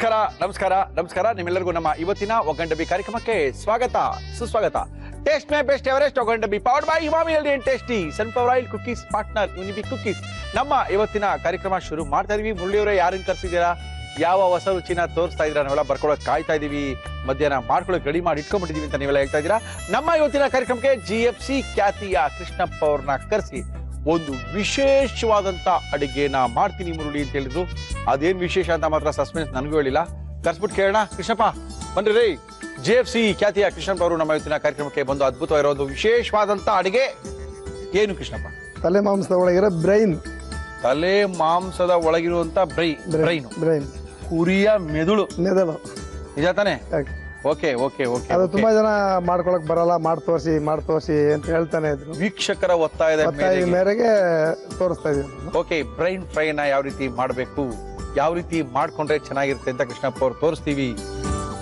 ನಮಸ್ಕಾರ ನಮಸ್ಕಾರ ನಮಸ್ಕಾರ ನಿಮ್ಮೆಲ್ಲರಿಗೂ ನಮ್ಮ ಇವತ್ತಿನ ಒಗ್ಗಂಡಬಿ ಕಾರ್ಯಕ್ರಮಕ್ಕೆ ಸ್ವಾಗತ ಸುಸ್ವಾಗತ. ಟೇಸ್ಟ್ ಮೇ ಬೆಸ್ಟ್ ಎವರೆಸ್ಟ್ ಒಗ್ಗಂಡಬಿ powered by Emami healthy and tasty sunflower oil cookies partner Unibic cookies. ನಮ್ಮ ಇವತ್ತಿನ ಕಾರ್ಯಕ್ರಮ ಶುರು ಮಾಡ್ತಾ ಇದೀವಿ. ಮುರಳಿಯವರೇ ಯಾರನ್ನ ಕರ್ಸಿದ್ದೀರಾ, ಯಾವ ಹೊಸ ರುಚಿನ ತೋರಿಸ್ತಾ ಇದ್ದೀರಾ, ನಾವೆಲ್ಲ ಬರ್ಕೊಳಕ್ ಕಾಯ್ತಾ ಇದೀವಿ. ಮಧ್ಯಾಹ್ನ ಮಾಡ್ಕೊಳಕ್ ರೆಡಿ ಮಾಡಿ ಇಟ್ಕೊಂಡ್ಬಿಟ್ಟಿದೀವಿ ಅಂತ ನೀವೆಲ್ಲ ಹೇಳ್ತಾ ಇದ್ದೀರಾ. ನಮ್ಮ ಇವತ್ತಿನ ಕಾರ್ಯಕ್ರಮಕ್ಕೆ GFC ಖ್ಯಾತಿಯ ಕೃಷ್ಣಪ್ಪ ಅವ್ರನ್ನ ಕರೆಸಿ ಒಂದು ವಿಶೇಷವಾದಂತ ಅಡಿಗೆನ ಮಾಡ್ತೀನಿ ಮುರುಳಿ ಅಂತ ಹೇಳಿದ್ರು. ಅದೇನ್ ವಿಶೇಷ ಅಂತ ಮಾತ್ರ ಸಸ್ಪೆನ್ಸ್ ನನಗೂ ಹೇಳಿಲ್ಲ. ಕರ್ಸ್ಬಿಟ್ಟು ಕೇಳೋಣ. ಕೃಷ್ಣಪ್ಪ ಬನ್ರಿ ರೀ. GFC ಖ್ಯಾತಿಯ ಕೃಷ್ಣಪ್ಪ ಅವರು ನಮ್ಮ ಇವತ್ತಿನ ಕಾರ್ಯಕ್ರಮಕ್ಕೆ ಬಂದು ಅದ್ಭುತವಾಗಿರೋ ಒಂದು ವಿಶೇಷವಾದಂತ ಅಡಿಗೆ ಏನು ಕೃಷ್ಣಪ್ಪ? ತಲೆ ಮಾಂಸದ ಒಳಗಿರೋ ಬ್ರೈನ್. ತಲೆ ಮಾಂಸದ ಒಳಗಿರುವಂತ ಬ್ರೈನ್ ಕುರಿಯ ಮೆದುಳು ನಿಜ ತಾನೆ? Okay okay okay. ಅದು ತುಂಬಾ ಜನ ಮಾಡ್ಕೊಳಕ್ ಬರಲ್ಲ, ಮಾಡಿ ತೋರಿಸಿ ಅಂತ ಹೇಳ್ತಾನೆ ಇದ್ರು. ವೀಕ್ಷಕರ ಒತ್ತಾಯದ ಮೇರೆಗೆ ತೋರಿಸ್ತಾ ಇದೀವಿ. ಓಕೆ, ಬ್ರೈನ್ ಫ್ರೈನ ಯಾವ ರೀತಿ ಮಾಡಬೇಕು, ಯಾವ ರೀತಿ ಮಾಡ್ಕೊಂಡ್ರೆ ಚೆನ್ನಾಗಿರುತ್ತೆ ಅಂತ ಕೃಷ್ಣಪ್ಪ ಅವ್ರು ತೋರಿಸ್ತೀವಿ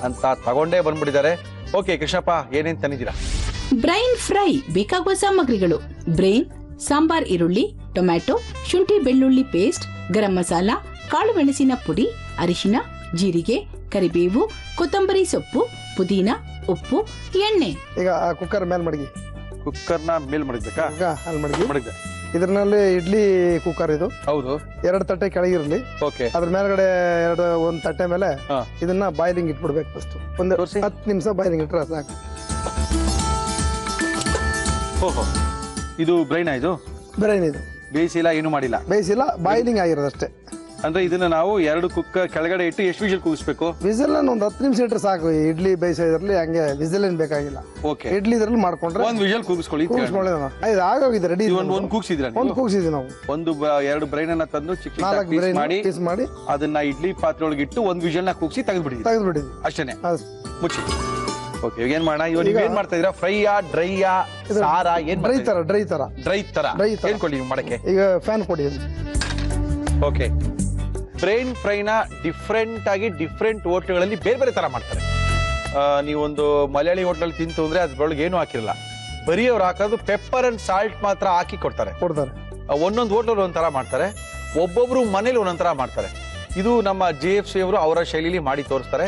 ಅಂತ ತಗೊಂಡೇ ಬಂದ್ಬಿಟ್ಟಿದ್ದಾರೆ. ಓಕೆ ಕೃಷ್ಣಪ್ಪ, ಏನೇನ್ ತಂದಿದ್ದೀರಾ? ಬ್ರೈನ್ ಫ್ರೈ ಬೇಕಾಗುವ ಸಾಮಗ್ರಿಗಳು: ಬ್ರೈನ್, ಸಾಂಬಾರ್ ಈರುಳ್ಳಿ, ಟೊಮ್ಯಾಟೊ, ಶುಂಠಿ ಬೆಳ್ಳುಳ್ಳಿ ಪೇಸ್ಟ್, ಗರಂ ಮಸಾಲ, ಕಾಳು ಮೆಣಸಿನ ಪುಡಿ, ಅರಿಶಿನ, ಜೀರಿಗೆ, ಕರಿಬೇವು, ಕೊತ್ತಂಬರಿ ಸೊಪ್ಪು, ಪುದೀನ, ಉಪ್ಪು, ಎಣ್ಣೆ. ಈಗ ಕುಕ್ಕರ್ ಮೇಲ್ ಮಡಗಿ, ಕುಕ್ಕರ್ನ ಮೇಲ್ ಮಡಗ್ಬೇಕಾ? ಅಲ್ಲಿ ಮಡಗಿ. ಇದ್ರಲ್ಲಿ ಇಡ್ಲಿ ಕುಕ್ಕರ್ ಇದು. ಹೌದು. 2 ತಟ್ಟೆ ಕೆಳಗಿರ್ಲಿ. ಓಕೆ. ಅದ್ರ ಮೇಲ್ಗಡೆ ಒಂದ್ ತಟ್ಟೆ ಮೇಲೆ ಇದನ್ನ ಬಾಯ್ಲಿಂಗ್ ಇಟ್ಬಿಡ್ಬೇಕು. ಫಸ್ಟ್ ಒಂದು 10 ನಿಮಿಷ ಬಾಯ್ಲಿಂಗ್ ಇಟ್ರೆ ಸಾಕು. ಓಹೋ, ಇದು ಬ್ರೈನ್ ಇದು ಬೇಯಿಸಿಲ್ಲ, ಏನು ಮಾಡಿಲ್ಲ, ಬೇಯಿಸಿಲ್ಲ, ಬಾಯ್ಲಿಂಗ್ ಆಗಿರೋದಷ್ಟೇ. ಅಂದ್ರೆ ಇದನ್ನ ನಾವು 2 ಕುಕ್ಕರ್ ಕೆಳಗಡೆ ಇಟ್ಟು ಎಷ್ಟು ವಿಷಲ್ ಕೂಗಿಸ್ಬೇಕು? ವಿಸಿಲ್ ಒಂದು 10 ನಿಮಿಷ ಇಟ್ರೆ ಸಾಕು. ಇಡ್ಲಿ ಬೇಯಿಸೋದ್ರಲ್ಲಿ ಹಂಗೆ ವಿಸಿಲ್ ಏನ್ ಬೇಕಾಗಿಲ್ಲ. ಓಕೆ. ಇಡ್ಲಿ ಇದ್ರಲ್ಲಿ ಮಾಡ್ಕೊಂಡ್ರೆ ಒಂದು ವಿಷಲ್ ಕೂಗಿಸ್ಕೊಳ್ಳಿ. ಆಗೋಗಿದೆ, ರೆಡಿ. ಒಂದು ಕೂಗಿಸಿದ್ರಾ? ಒಂದು ಕೂಗಿಸಿದ್ವಿ ನಾವು. 2 ಬ್ರೈನ್ ಅನ್ನ ತಂದು ಚಿಕ್ಕ ಪೀಸ್ ಮಾಡಿ ಅದನ್ನ ಇಡ್ಲಿ ಪಾತ್ರೆ ಒಳಗೆ ಇಟ್ಟು 1 ವಿಷಲ್ ನ ಕೂಗಿಸಿ ತೆಗೆದ್ಬಿಟ್ಟಿದ್ವಿ ಅಷ್ಟೇನೆ, ಮುಚ್ಚಿ. ಓಕೆ, ಏನ್ ಮಾಡೋಣ ಇವಾಗ? ನೀವು ಏನ್ ಮಾಡ್ತಾ ಇದೀರಾ? ಫ್ರೈಯಾ, ಡ್ರೈಯಾ, ಸಾರಾ? ಏನ್ ಡ್ರೈ ತರ ಹೇಳ್ಕೊಳ್ಳಿ ನೀವು ಮಾಡಕ್ಕೆ. ಈಗ ಫ್ಯಾನ್ ಕೊಡಿ. ಓಕೆ, ಬ್ರೈನ್ ಫ್ರೈನ ಡಿಫ್ರೆಂಟ್ ಆಗಿ ಡಿಫ್ರೆಂಟ್ ಹೋಟ್ಲ್ಗಳಲ್ಲಿ ಬೇರೆ ಬೇರೆ ತರ ಮಾಡ್ತಾರೆ. ನೀವೊಂದು ಮಲಯಾಳಿ ಹೋಟ್ಲಲ್ಲಿ ತಿಂತು ಅಂದ್ರೆ ಅದ್ರೊಳಗೆ ಏನು ಹಾಕಿರಲ್ಲ, ಬರೀ ಅವ್ರು ಹಾಕೋದು ಪೆಪ್ಪರ್ ಅಂಡ್ ಸಾಲ್ಟ್ ಮಾತ್ರ ಹಾಕಿ ಕೊಡ್ತಾರೆ. ಒಂದೊಂದು ಹೋಟ್ಲಲ್ಲಿ ಒಂಥರ ಮಾಡ್ತಾರೆ, ಒಬ್ಬೊಬ್ರು ಮನೇಲಿ ಒಂದೊಂಥರ ಮಾಡ್ತಾರೆ. ಇದು ನಮ್ಮ GFC ಅವರು ಅವರ ಶೈಲಿಲಿ ಮಾಡಿ ತೋರಿಸ್ತಾರೆ.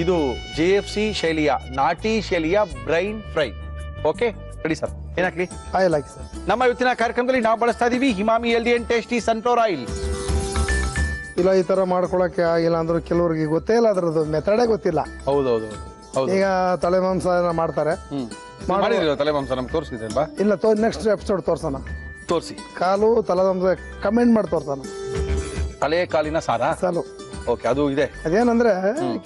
ಇದು GFC ಶೈಲಿಯ, ನಾಟಿ ಶೈಲಿಯ brain fry. Okay ready sir. ಏನಾಗ್ಲಿ? ಆಯಿಲ್ ಹಾಕಿ ಸರ್. ನಮ್ಮ ಇವತ್ತಿನ ಕಾರ್ಯಕ್ರಮದಲ್ಲಿ ನಾವು ಬಳಸ್ತಾ ಇದೀವಿ Emami healthy and tasty sunflower oil. ಇಲ್ಲ, ಈ ತರ ಮಾಡ್ಕೊಳಕ್ಕೆ ಆಗಿಲ್ಲ ಅಂದ್ರೆ ಕೆಲವ್ರಿಗೆ ಗೊತ್ತೇ ಇಲ್ಲ, ಅದ್ರದ್ದು ಮೆಥಡೇ ಗೊತ್ತಿಲ್ಲ. ಹೌದೌದು. ಈಗ ತಲೆ ಮಾಂಸ ಮಾಡ್ತಾರೆ. ತಲೆ ಮಾಂಸ ನಮ್ಗೆ ತೋರಿಸಿದ್ರಲ್ವಾ? ಇಲ್ಲ, ನೆಕ್ಸ್ಟ್ ಎಪಿಸೋಡ್ ತೋರ್ಸೋಣ. ತೋರಿಸಿ. ಕಾಲು ತಲೆ ಮಾಂಸ ಕಮೆಂಟ್ ಮಾಡಿ ತೋರ್ಸೋಣ. ತಲೆ ಕಾಲಿನ ಸಾಲು. ಓಕೆ, ಅದು ಇದೆ. ಅದೇನಂದ್ರೆ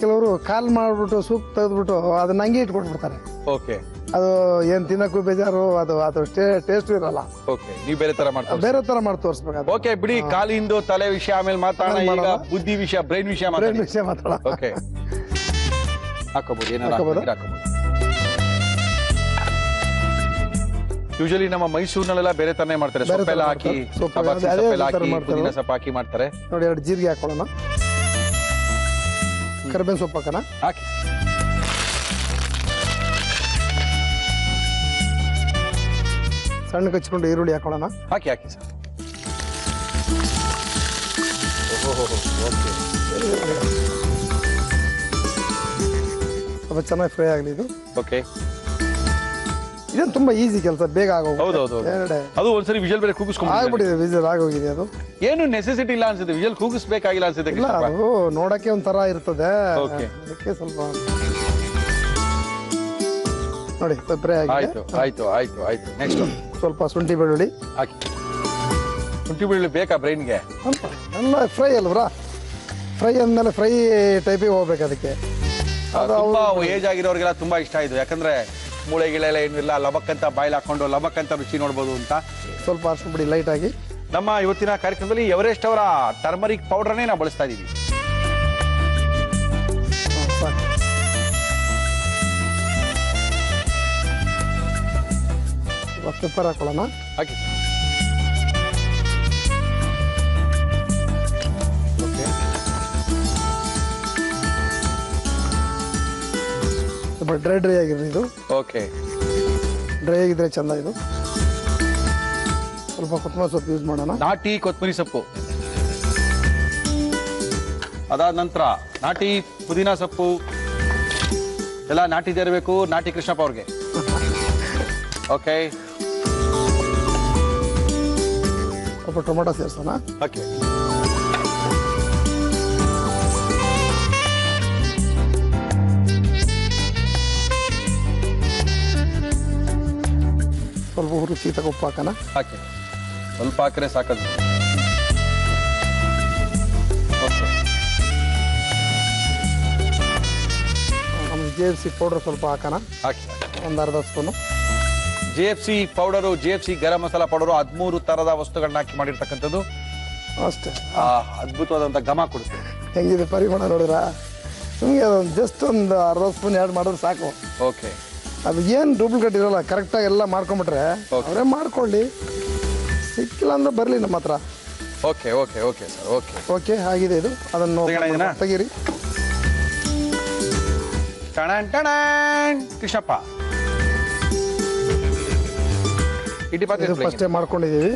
ಕೆಲವರು ಕಾಲ್ ಮಾಡ್ಬಿಟ್ಟು ಸೂಪ್ ತೆಗೆದ್ಬಿಟ್ಟು ಅದನ್ನ ಹಂಗೆ ಇಟ್ಕೊಟ್ಬಿಡ್ತಾರೆ. ಓಕೆ. ಅದು ಏನ್ ತಿನ್ನಕ್ಕೂ ಬೇಜಾರು, ಅದು ಟೇಸ್ಟ್ ಇರಲ್ಲ. ಓಕೆ, ನೀವು ಬೇರೆ ತರ ಮಾಡ್ತಾರೆ, ಬೇರೆ ತರ ಮಾಡಿ ತೋರಿಸ್ಬೇಕು. ಓಕೆ ಬಿಡಿ, ಕಾಲಿಂದು ತಲೆ ವಿಷಯ ಆಮೇಲೆ ಮಾತಾಡೋಣ. ಈಗ ಬುದ್ಧಿ ವಿಷಯ, ಬ್ರೈನ್ ವಿಷಯ ಮಾತಾಡೋಣ. ಓಕೆ, ಹಾಕೋಬಹುದು, ಏನಾದ್ರು ಹಾಕೋಬಹುದು. ಯೂಶಲಿ ನಮ್ಮ ಮೈಸೂರಿನಲ್ಲೆಲ್ಲ ಬೇರೆ ತರನೇ ಮಾಡ್ತಾರೆ. ಸೊಪ್ಪೆಲ್ಲ ಹಾಕಿ, ಪುದೀನ ಸೊಪ್ಪು ಹಾಕಿ ಮಾಡ್ತಾರೆ. ನೋಡಿ, 2 ಜೀರಿಗೆ ಹಾಕೊಳ್ಳೋಣ, ಕರಿಬೇವಿನ ಸೊಪ್ಪು ಹಾಕೋಣ, ಹಾಕಿ ಸಣ್ಣ ಕಚ್ಕೊಂಡು ಈರುಳ್ಳಿ ಹಾಕೊಳ್ಳೋಣ, ಹಾಕಿ ಸರ್. ಸ್ವಲ್ಪ ಚೆನ್ನಾಗಿ ಫ್ರೈ ಆಗಲಿ ಇದು. ಓಕೆ, ಇದೇನು ತುಂಬಾ ಈಸಿ ಕೆಲಸ, ಬೇಗ ಆಗೋದು. ಹೌದೌದು. ಅದು ಒಂದ್ಸರಿ ವಿಷಲ್ ಬೇರೆ ಕೂಗಿಸ್ಕೊಂಡು ಆಗ್ಬಿಟ್ಟಿದೆ, ವಿಷಲ್ ಆಗೋಗಿದೆ. ಅದು ಏನು ನೆಸೆಸಿಟಿ ಇಲ್ಲ ಅನ್ಸುತ್ತೆ, ವಿಷಲ್ ಕೂಗಿಸ್ಬೇಕಾಗಿಲ್ಲ ಅನ್ಸುತ್ತೆ. ಇಲ್ಲ, ಅದು ನೋಡಕ್ಕೆ ಒಂಥರ ಇರ್ತದೆ, ಅದಕ್ಕೆ ಸ್ವಲ್ಪ ನೋಡಿ ಫ್ರೈ ಆಗಿದೆ. ಆಯ್ತು. ನೆಕ್ಸ್ಟ್ ಸ್ವಲ್ಪ ಶುಂಠಿ ಬೆಳ್ಳುಳ್ಳಿ ಹಾಕಿ. ಶುಂಠಿ ಬೆಳ್ಳುಳ್ಳಿ ಬೇಕಾ ಬ್ರೈನ್ಗೆ? ಎಲ್ಲ ಫ್ರೈ ಅಲ್ವ್ರಾ? ಫ್ರೈ ಅಂದ್ಮೇಲೆ ಫ್ರೈ ಟೈಪಿಗೆ ಹೋಗ್ಬೇಕು. ಅದಕ್ಕೆ ತುಂಬಾ ಏಜ್ ಆಗಿರೋರಿಗೆಲ್ಲ ತುಂಬಾ ಇಷ್ಟ ಇದು, ಯಾಕಂದ್ರೆ ಮೂಳೆ ಗಿಳೆಲ್ಲ ಏನು ಇಲ್ಲ, ಲಬಕ್ಕಂತ ಬಾಯ್ಲ್ ಹಾಕೊಂಡು ಲಬಕ್ಕಂತ ರುಚಿ ನೋಡ್ಬೋದು ಅಂತ. ಸ್ವಲ್ಪ ಅರ್ಶಿನ ಪುಡಿ ಲೈಟ್ ಆಗಿ. ನಮ್ಮ ಇವತ್ತಿನ ಕಾರ್ಯಕ್ರಮದಲ್ಲಿ ಎವರೆಸ್ಟ್ ಅವರ ಟರ್ಮರಿಕ್ ಪೌಡರ್ನೇ ನಾವು ಬಳಸ್ತಾ ಇದೀವಿ. ಪೆಪ್ಪರ್ ಹಾಕೊಳ್ಳೋಣ, ಹಾಕಿ. ಸ್ವಲ್ಪ ಡ್ರೈ ಆಗಿರ್ಲಿ ಇದು. ಓಕೆ, ಡ್ರೈ ಆಗಿದ್ರೆ ಚಂದ ಇದು. ಸ್ವಲ್ಪ ಕೊತ್ತಂಬರಿ ಸೊಪ್ಪು ಯೂಸ್ ಮಾಡೋಣ, ನಾಟಿ ಕೊತ್ತಂಬರಿ ಸೊಪ್ಪು. ಅದಾದ ನಂತರ ನಾಟಿ ಪುದೀನ ಸೊಪ್ಪು ಎಲ್ಲ ನಾಟಿ ಇರಬೇಕು. ನಾಟಿ ಕೃಷ್ಣಪ್ಪ ಅವ್ರಿಗೆ. ಓಕೆ, ಸ್ವಲ್ಪ ಟೊಮೊಟೊ ಸೇರಿಸೋಣ. ಓಕೆ. ಸ್ವಲ್ಪ ರುಚಿ ಉಪ್ಪು ಹಾಕೋಣ. ಹಾಕಿ, ಸ್ವಲ್ಪ ಹಾಕಿದ್ರೆ ಸಾಕದು. ಓಕೆ, ನಮ್ಮ JFC ಪೌಡರ್ ಸ್ವಲ್ಪ ಹಾಕೋಣ, ಹಾಕಿ. ಒಂದು ಅರ್ಧ spoon. JFC powder, JFC garam masala powder 13 ತರದ ವಸ್ತುಗಳನ್ನ ಹಾಕಿ ಮಾಡಿರ್ತಕ್ಕಂಥದ್ದು. ಅಷ್ಟೇ, ಅದ್ಭುತವಾದಂಥ ಘಮ ಕೊಡುತ್ತೆ. ಹೆಂಗಿದೆ ಪರಿಮಾಣ ನೋಡಿದ್ರ? ನಿಮಗೆ ಅದೊಂದು ಜಸ್ಟ್ ಒಂದು ಅರ್ಧ ಸ್ಪೂನ್ ಆ್ಯಡ್ ಮಾಡಿದ್ರೆ ಸಾಕು. ಓಕೆ, ಅದು ಏನು ಡೂಪ್ಲಿಕೇಟ್ ಇರೋಲ್ಲ, ಕರೆಕ್ಟಾಗಿ ಎಲ್ಲ ಮಾಡ್ಕೊಂಬಿಟ್ರೆ ಅವರೇ ಮಾಡ್ಕೊಳ್ಳಿ, ಸಿಕ್ಕಿಲ್ಲ ಅಂದ್ರೆ ಬರಲಿ ನಮ್ಮ ಹತ್ರ. Okay okay okay sir. Okay okay, ಆಗಿದೆ ಇದು. ಅದನ್ನು ತೆಗೆಯೋಣ? ತೆಗೀರಿ. ಟಣನ್ ಟಣನ್. ಕೃಷ್ಣಪ್ಪ ಇಡ್ಲಿ ಪಾತ್ರೆ ಇದು ಫಸ್ಟೇ ಮಾಡ್ಕೊಂಡಿದ್ದೀವಿ.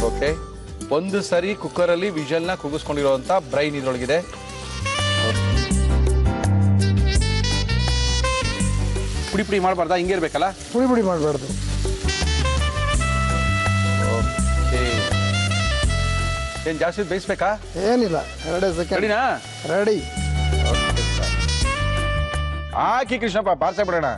ಓಕೆ, ಒಂದು ಸರಿ ಕುಕ್ಕರಲ್ಲಿ ವಿಷಲ್ನ ಕೂಗಿಸ್ಕೊಂಡಿರುವಂತ ಬ್ರೈನ್ ಇದ್ರೊಳಗಿದೆ. ಪುಡಿ ಪುಡಿ ಮಾಡಬಾರ್ದಾ? ಹಿಂಗೆ ಇರ್ಬೇಕಲ್ಲ? ಪುಡಿ ಪುಡಿ ಮಾಡಬಾರ್ದು. ಓಕೆ, ಏನು ಜಾಸ್ತಿ ಬೇಯಿಸ್ಬೇಕಾ? ಏನಿಲ್ಲ, 2 ಸೆಕೆಂಡ್. ರೆಡಿನಾ? ರೆಡಿ. ಹಾಕಿ ಕೃಷ್ಣಪ್ಪ, ಬಾರ್ಸೆ ಬಿಡೋಣ.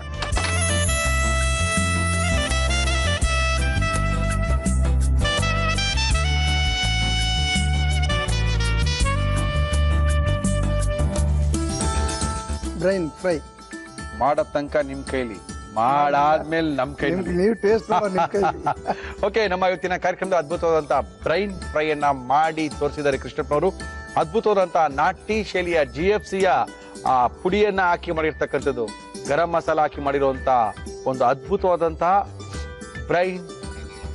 ಬ್ರೈನ್ ಫ್ರೈ ಮಾಡೋ ತನಕ ನಿಮ್ ಕೈಲಿ, ಮಾಡಾದ್ಮೇಲೆ ನಮ್ ಕೈಲಿ. ನೀವು ಟೇಸ್ಟ್ ನಿಮ್ಮ ಕೈ. ಓಕೆ, ನಮ್ಮ ಇವತ್ತಿನ ಕಾರ್ಯಕ್ರಮದ ಅದ್ಭುತವಾದಂತಹ ಬ್ರೈನ್ ಫ್ರೈ ಅನ್ನ ಮಾಡಿ ತೋರಿಸಿದ್ದಾರೆ ಕೃಷ್ಣಪ್ಪನವರು. ಅದ್ಭುತವಾದಂತ ನಾಟಿ ಶೈಲಿಯ GFCಯ ಪುಡಿಯನ್ನ ಹಾಕಿ ಮಾಡಿರ್ತಕ್ಕಂಥದ್ದು, ಗರಂ ಮಸಾಲ ಹಾಕಿ ಮಾಡಿರುವಂತ ಒಂದು ಅದ್ಭುತವಾದಂತಹ ಬ್ರೈನ್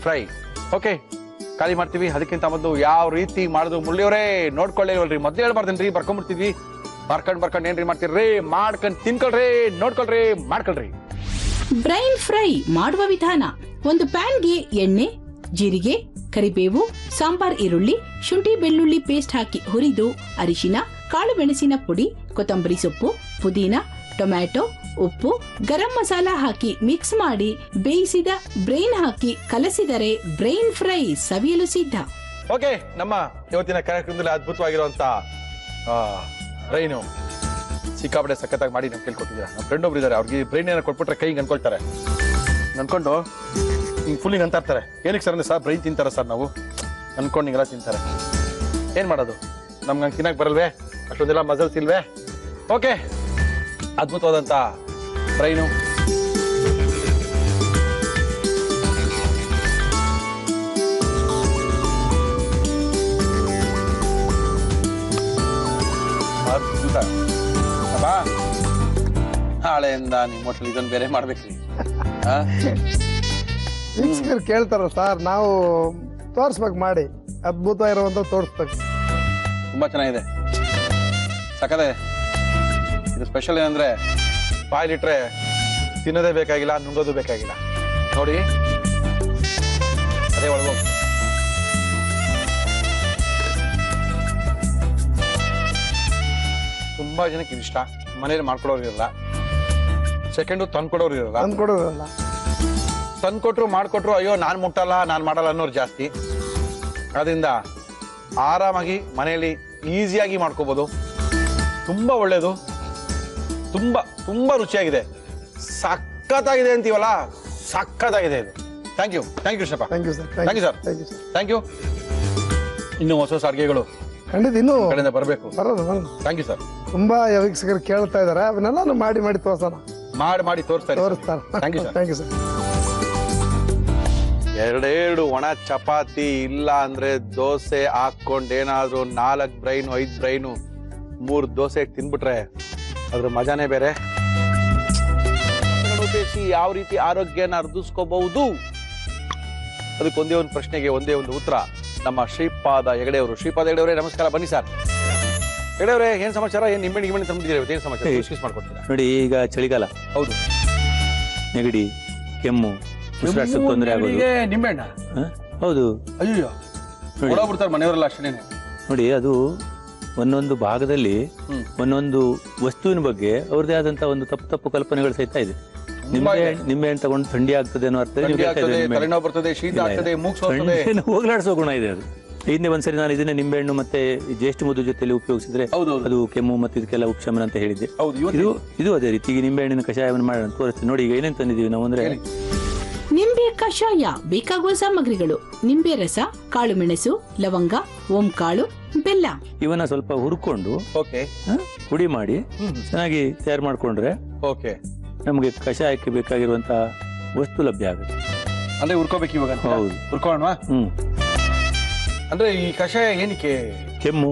ಫ್ರೈ. ಓಕೆ, ಖಾಲಿ ಮಾಡ್ತೀವಿ. ಅದಕ್ಕಿಂತ ಮೊದಲು ಯಾವ ರೀತಿ ಮಾಡೋದು ಮುಳ್ಳಿಯವರೇ ನೋಡ್ಕೊಳ್ಳೇವಲ್ರಿ, ಮೊದಲೇ ಹೇಳ್ಬಾರ್ದೇನ್ರಿ, ಬರ್ಕೊಂಡ್ಬಿಡ್ತಿದ್ವಿ. ಬರ್ಕೊಂಡ್ ಏನ್ರಿ ಮಾಡ್ತೀರ್ರಿ? ಮಾಡ್ಕೊಂಡ್ ತಿನ್ಕೊಳ್ರಿ, ನೋಡ್ಕೊಳ್ರಿ, ಮಾಡ್ಕೊಳ್ರಿ. ಬ್ರೈನ್ ಫ್ರೈ ಮಾಡುವ ವಿಧಾನ: ಒಂದು ಪ್ಯಾನ್ಗೆ ಎಣ್ಣೆ, ಜೀರಿಗೆ, ಕರಿಬೇವು, ಸಾಂಬಾರ್ ಈರುಳ್ಳಿ, ಶುಂಠಿ ಬೆಳ್ಳುಳ್ಳಿ ಪೇಸ್ಟ್ ಹಾಕಿ ಹುರಿದು ಅರಿಶಿನ, ಕಾಳು ಮೆಣಸಿನ ಪುಡಿ, ಕೊತ್ತಂಬರಿ ಸೊಪ್ಪು, ಪುದೀನ, ಟೊಮ್ಯಾಟೊ, ಉಪ್ಪು, ಗರಂ ಮಸಾಲ ಹಾಕಿ ಮಿಕ್ಸ್ ಮಾಡಿ ಬೇಯಿಸಿದ ಬ್ರೈನ್ ಹಾಕಿ ಕಲಸಿದರೆ ಬ್ರೈನ್ ಫ್ರೈ ಸವಿಯಲು ಸಿದ್ಧ. ಓಕೆ, ನಮ್ಮ ಇವತ್ತಿನ ಕಾರ್ಯಕ್ರಮದಲ್ಲಿ ಅದ್ಭುತವಾಗಿರುವಂತ ಬ್ರೈನು ಸಿಕ್ಕಾಪಡೆ ಸಖತ್ತಾಗಿ ಮಾಡಿ ನಮ್ಗೆ ಕೇಳ್ಕೊಟ್ಟಿದ್ದೀರಾ. ನಮ್ಮ ಫ್ರೆಂಡ್ ಒಬ್ರು ಇದ್ದಾರೆ, ಅವ್ರಿಗೆ ಬ್ರೈನ್ ಏನಾರು ಕೊಟ್ಬಿಟ್ರೆ ಕೈಗೆ ಅನ್ಕೊಳ್ತಾರೆ. ಅನ್ಕೊಂಡು ಹಿಂಗೆ ಫುಲ್ ಹಿಂಗೆ ಅಂತ ಇರ್ತಾರೆ. ಏನಕ್ಕೆ ಸರ್ ಅಂದ್ರೆ, ಸರ್ ಬ್ರೈನ್ ತಿಂತಾರೆ ಸರ್ ನಾವು ಅನ್ಕೊಂಡು ಹಿಂಗೆಲ್ಲ ತಿಂತಾರೆ. ಏನು ಮಾಡೋದು, ನಮ್ಗೆ ಹಂಗೆ ತಿನ್ನಕ್ಕೆ ಬರಲ್ವೇ? ಅಷ್ಟೊಂದೆಲ್ಲ ಮಜಲ್ಸ್ ಇಲ್ವೇ? ಓಕೆ, ಅದ್ಭುತವಾದಂಥ ಬ್ರೈನು ಅದ್ಭುತ. ಅಬ್ಬಾ, ನಾಳೆಯಿಂದ ನಿಮ್ಮ ಹೋಟ್ಲ್ ಇದನ್ನು ಬೇರೆ ಮಾಡ್ಬೇಕ್ರಿ. ವೀಕ್ಷಕರು ಕೇಳ್ತಾರ ಸರ್, ನಾವು ತೋರಿಸ್ಬೇಕು ಮಾಡಿ, ಅದ್ಭುತ ಇರುವಂತ ತೋರಿಸ್ಬೇಕು. ತುಂಬಾ ಚೆನ್ನಾಗಿದೆ, ಸಕ್ಕತ್ತಾಗಿದೆ. ಇದು ಸ್ಪೆಷಲ್ ಏನಂದ್ರೆ, ಬಾಯ್ಲಿಟ್ರೆ ತಿನ್ನೋದೇ ಬೇಕಾಗಿಲ್ಲ, ನುಂಗೋದು ಬೇಕಾಗಿಲ್ಲ. ನೋಡಿ, ಅದೇ ಒಳಗೋಗಿ ತುಂಬಾ ಜನಕ್ಕೆ ಇಷ್ಟ. ಮನೇಲಿ ಮಾಡ್ಕೊಡೋರು ಇರಲ್ಲ, ಸೆಕೆಂಡು ತಂದ್ಕೊಡೋರು ಇರಲ್ಲ. ಅಂದ್ಕೊಡೋರಲ್ಲ, ತಂದ್ಕೊಟ್ರು ಮಾಡ್ಕೊಟ್ರು ಅಯ್ಯೋ ನಾನ್ ಮುಟ್ಟಲ್ಲ, ನಾನ್ ಮಾಡಲ್ಲ ಅನ್ನೋರು ಜಾಸ್ತಿ. ಅದರಿಂದ ಆರಾಮಾಗಿ ಮನೆಯಲ್ಲಿ ಈಸಿಯಾಗಿ ಮಾಡ್ಕೋಬಹುದು. ತುಂಬಾ ಒಳ್ಳೇದು, ತುಂಬಾ ತುಂಬಾ ರುಚಿಯಾಗಿದೆ, ಸಖತ್ತಾಗಿದೆ ಅಂತೀವಲ್ಲ, ಸಖತ್ತಾಗಿದೆ ಇದು. Thank you Krishnappa. Thank you sir. Thank you sir. Thank you sir. Thank you. ಇನ್ನು ಹೊಸ ಹೊಸ ಅಡುಗೆಗಳು ಖಂಡಿತ ಇನ್ನೂ ಕಡೆಯಿಂದ ಬರಬೇಕು. ಬರೋದು. Thank you sir. ತುಂಬಾ ವೀಕ್ಷಕರು ಕೇಳ್ತಾ ಇದಾರೆ, ಅವನ್ನೆಲ್ಲ ಮಾಡಿ ತೋರ್ಸೋಣ. ಮಾಡಿ ತೋರಿಸ್ತಾರೆ. Thank you sir. Thank you sir. ಎರಡೆರಡು ಒಣ ಚಪಾತಿ ಇಲ್ಲ ಅಂದ್ರೆ ದೋಸೆ ಹಾಕೊಂಡು ಏನಾದ್ರು 4 ಬ್ರೈನು 5 ಬ್ರೈನು 3 ದೋಸೆ ತಿನ್ಬಿಟ್ರೆ ಅದ್ರ ಮಜಾನೇ ಬೇರೆ. ಉಪಯೋಗಿಸಿ ಯಾವ ರೀತಿ ಆರೋಗ್ಯನ ಅರ್ಧಿಸ್ಕೋಬಹುದು, ಅದಕ್ಕೆ ಒಂದೇ ಒಂದು ಪ್ರಶ್ನೆಗೆ ಒಂದೇ ಒಂದು ಉತ್ತರ ನಮ್ಮ ಶ್ರೀಪಾದ ಹೆಗಡೆ ಅವರು. ಶ್ರೀಪಾದ ಹೆಗಡೆ ಅವರೇ ನಮಸ್ಕಾರ, ಬನ್ನಿ ಸರ್. ಹೆಗಡೆ ಅವರೇ, ಏನ್ ಸಮಾಚಾರ? ಏನ್ ನಿಂಬೆಣ್ಣೆ ತಂದಿದ್ದೀರಾ? ಏನ್ ಸಮಾಚಾರ? ವಿಶೇಷ ಮಾಡ್ಕೊಡ್ತೀರಾ? ನೋಡಿ, ಈಗ ಚಳಿಗಾಲ, ಹೌದು, ನೆಗಡಿ, ಕೆಮ್ಮು, ಉಸಿರಾಟ ತೊಂದರೆ ಆಗೋದು. ನಿಂಬೆಣ್ಣ? ಹೌದು. ಅಯ್ಯೋ, ಬಿಡ್ತಾರೆ ಮನೆಯವರೆಲ್ಲ ಅಷ್ಟೇನೆ. ನೋಡಿ, ಅದು ಒಂದೊಂದು ಭಾಗದಲ್ಲಿ ಒಂದೊಂದು ವಸ್ತುವಿನ ಬಗ್ಗೆ ಅವ್ರದೇ ಆದಂತ ಒಂದು ತಪ್ಪು ಕಲ್ಪನೆಗಳು ಸಹಿತ ಇದೆ. ನಿಂಬೆ ಹಣ್ಣು ತಗೊಂಡು ಥಂಡಿ ಆಗ್ತದೆ ಅನ್ನೋ ತಲೆನೋವು ಬರ್ತದೆ, ಶೀತ ಆಗ್ತದೆ, ಹೋಗ್ಲಾಡಿಸೋ ಗುಣ ಇದೆ ಅದು. ಹಿಂದೆ ಒಂದ್ಸರಿ ನಾನು ಇದನ್ನೇ ನಿಂಬೆಹಣ್ಣು ಮತ್ತೆ ಜ್ಯೇಷ್ಠ ಮಧು ಜೊತೆಲಿ ಉಪಯೋಗಿಸಿದ್ರೆ ಅದು ಕೆಮ್ಮು ಮತ್ತೆ ಇದಕ್ಕೆಲ್ಲ ಉಪಶಮನ ಅಂತ ಹೇಳಿದ್ದೆ. ಇದು ಅದೇ ರೀತಿ ಈಗ ನಿಂಬೆಹಣ್ಣಿನ ಕಷಾಯವನ್ನು ಮಾಡೋಣ ತೋರಿಸ್ತೀನಿ. ನೋಡಿ, ಈಗ ಏನೇನು ತಂದಿದ್ದೀವಿ ನಾವು ಅಂದ್ರೆ ನಿಂಬೆ ಕಷಾಯ. ಬೇಕಾಗುವ ಸಾಮಗ್ರಿಗಳು: ನಿಂಬೆ ರಸ, ಕಾಳು ಮೆಣಸು, ಲವಂಗ, ಓಂಕಾಳು, ಬೆಲ್ಲ. ಇವನ್ನ ಸ್ವಲ್ಪ ಹುರ್ಕೊಂಡು ಪುಡಿ ಮಾಡಿ ಚೆನ್ನಾಗಿ ತಯಾರು ಮಾಡ್ಕೊಂಡ್ರೆ ನಮಗೆ ಕಷಾಯಕ್ಕೆ ಬೇಕಾಗಿರುವಂತಹ ವಸ್ತು ಲಭ್ಯ ಆಗುತ್ತೆ. ಅಂದ್ರೆ ಹುರ್ಕೋಬೇಕು ಇವಾಗ. ಹೌದು, ಹುರ್ಕೊಳ್ಳೋಣ. ಅಂದ್ರೆ ಈ ಕಷಾಯ ಏನಕ್ಕೆ? ಕೆಮ್ಮು,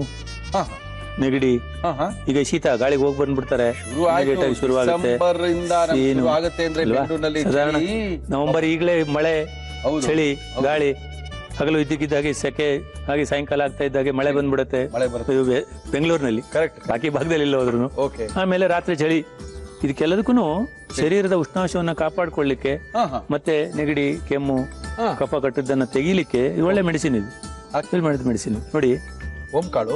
ನೆಗಡಿ, ಈಗ ಶೀತ ಗಾಳಿಗೆ ಹೋಗಿ ಬಂದ್ಬಿಡ್ತಾರೆ, ಶುರುವಾಗುತ್ತೆ. ಸಾಧಾರಣ ನವೆಂಬರ್ ಈಗಲೇ ಮಳೆ, ಚಳಿ, ಗಾಳಿ, ಹಗಲು ಇದ್ದಕ್ಕಿದ್ದಾಗೆ ಸೆಕೆ, ಹಾಗೆ ಸಾಯಂಕಾಲ ಆಗ್ತಾ ಇದ್ದಾಗೆ ಮಳೆ ಬಂದ್ಬಿಡುತ್ತೆ ಬೆಂಗಳೂರಿನಲ್ಲಿ. ಬಾಕಿ ಭಾಗದಲ್ಲಿ ಇಲ್ಲ ಹೋದ್ರು. ಆಮೇಲೆ ರಾತ್ರಿ ಚಳಿ. ಇದಕ್ಕೆಲ್ಲದಕ್ಕೂ ಶರೀರದ ಉಷ್ಣಾಂಶವನ್ನ ಕಾಪಾಡ್ಕೊಳ್ಳಿಕ್ಕೆ ಮತ್ತೆ ನೆಗಡಿ, ಕೆಮ್ಮು, ಕಫ ಕಟ್ಟದನ್ನ ತೆಗೀಲಿಕ್ಕೆ ಒಳ್ಳೆ ಮೆಡಿಸಿನ್ ಇದು. ಮಾಡಿದ ಮೆಡಿಸಿನ್ ನೋಡಿ. ಓಂಕಾಳು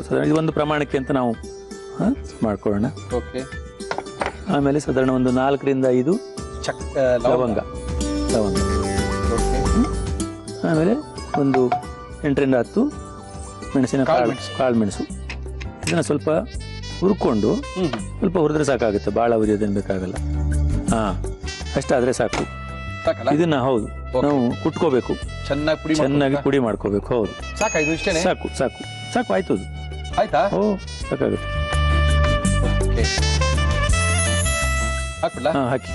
ಸಾಧಾರಣ ಇದು ಒಂದು ಪ್ರಮಾಣಕ್ಕೆ ಅಂತ ನಾವು ಮಾಡ್ಕೊಳ್ಳೋಣ. ಆಮೇಲೆ ಸಾಧಾರಣ ಒಂದು 4 ರಿಂದ 5 ಲವಂಗ. ಆಮೇಲೆ ಒಂದು 8 ರಿಂದ 10 ಮೆಣಸಿನ ಕಾಳು ಮೆಣಸು. ಇದನ್ನ ಸ್ವಲ್ಪ ಹುರ್ಕೊಂಡು, ಸ್ವಲ್ಪ ಹುರಿದ್ರೆ ಸಾಕಾಗುತ್ತೆ, ಬಹಳ ಹುರಿಯೋದೇನು ಬೇಕಾಗಲ್ಲ. ಅಷ್ಟಾದ್ರೆ ಸಾಕು. ಇದನ್ನ ಹೌದು ನಾವು ಕುಟ್ಕೋಬೇಕು, ಚೆನ್ನಾಗಿ ಪುಡಿ ಮಾಡ್ಕೋಬೇಕು. ಹೌದು, ಸಾಕು ಆಯ್ತು. ಅದು ಆಯ್ತಾ? ಸಾಕಾಗುತ್ತೆ. ಹಾಕಿ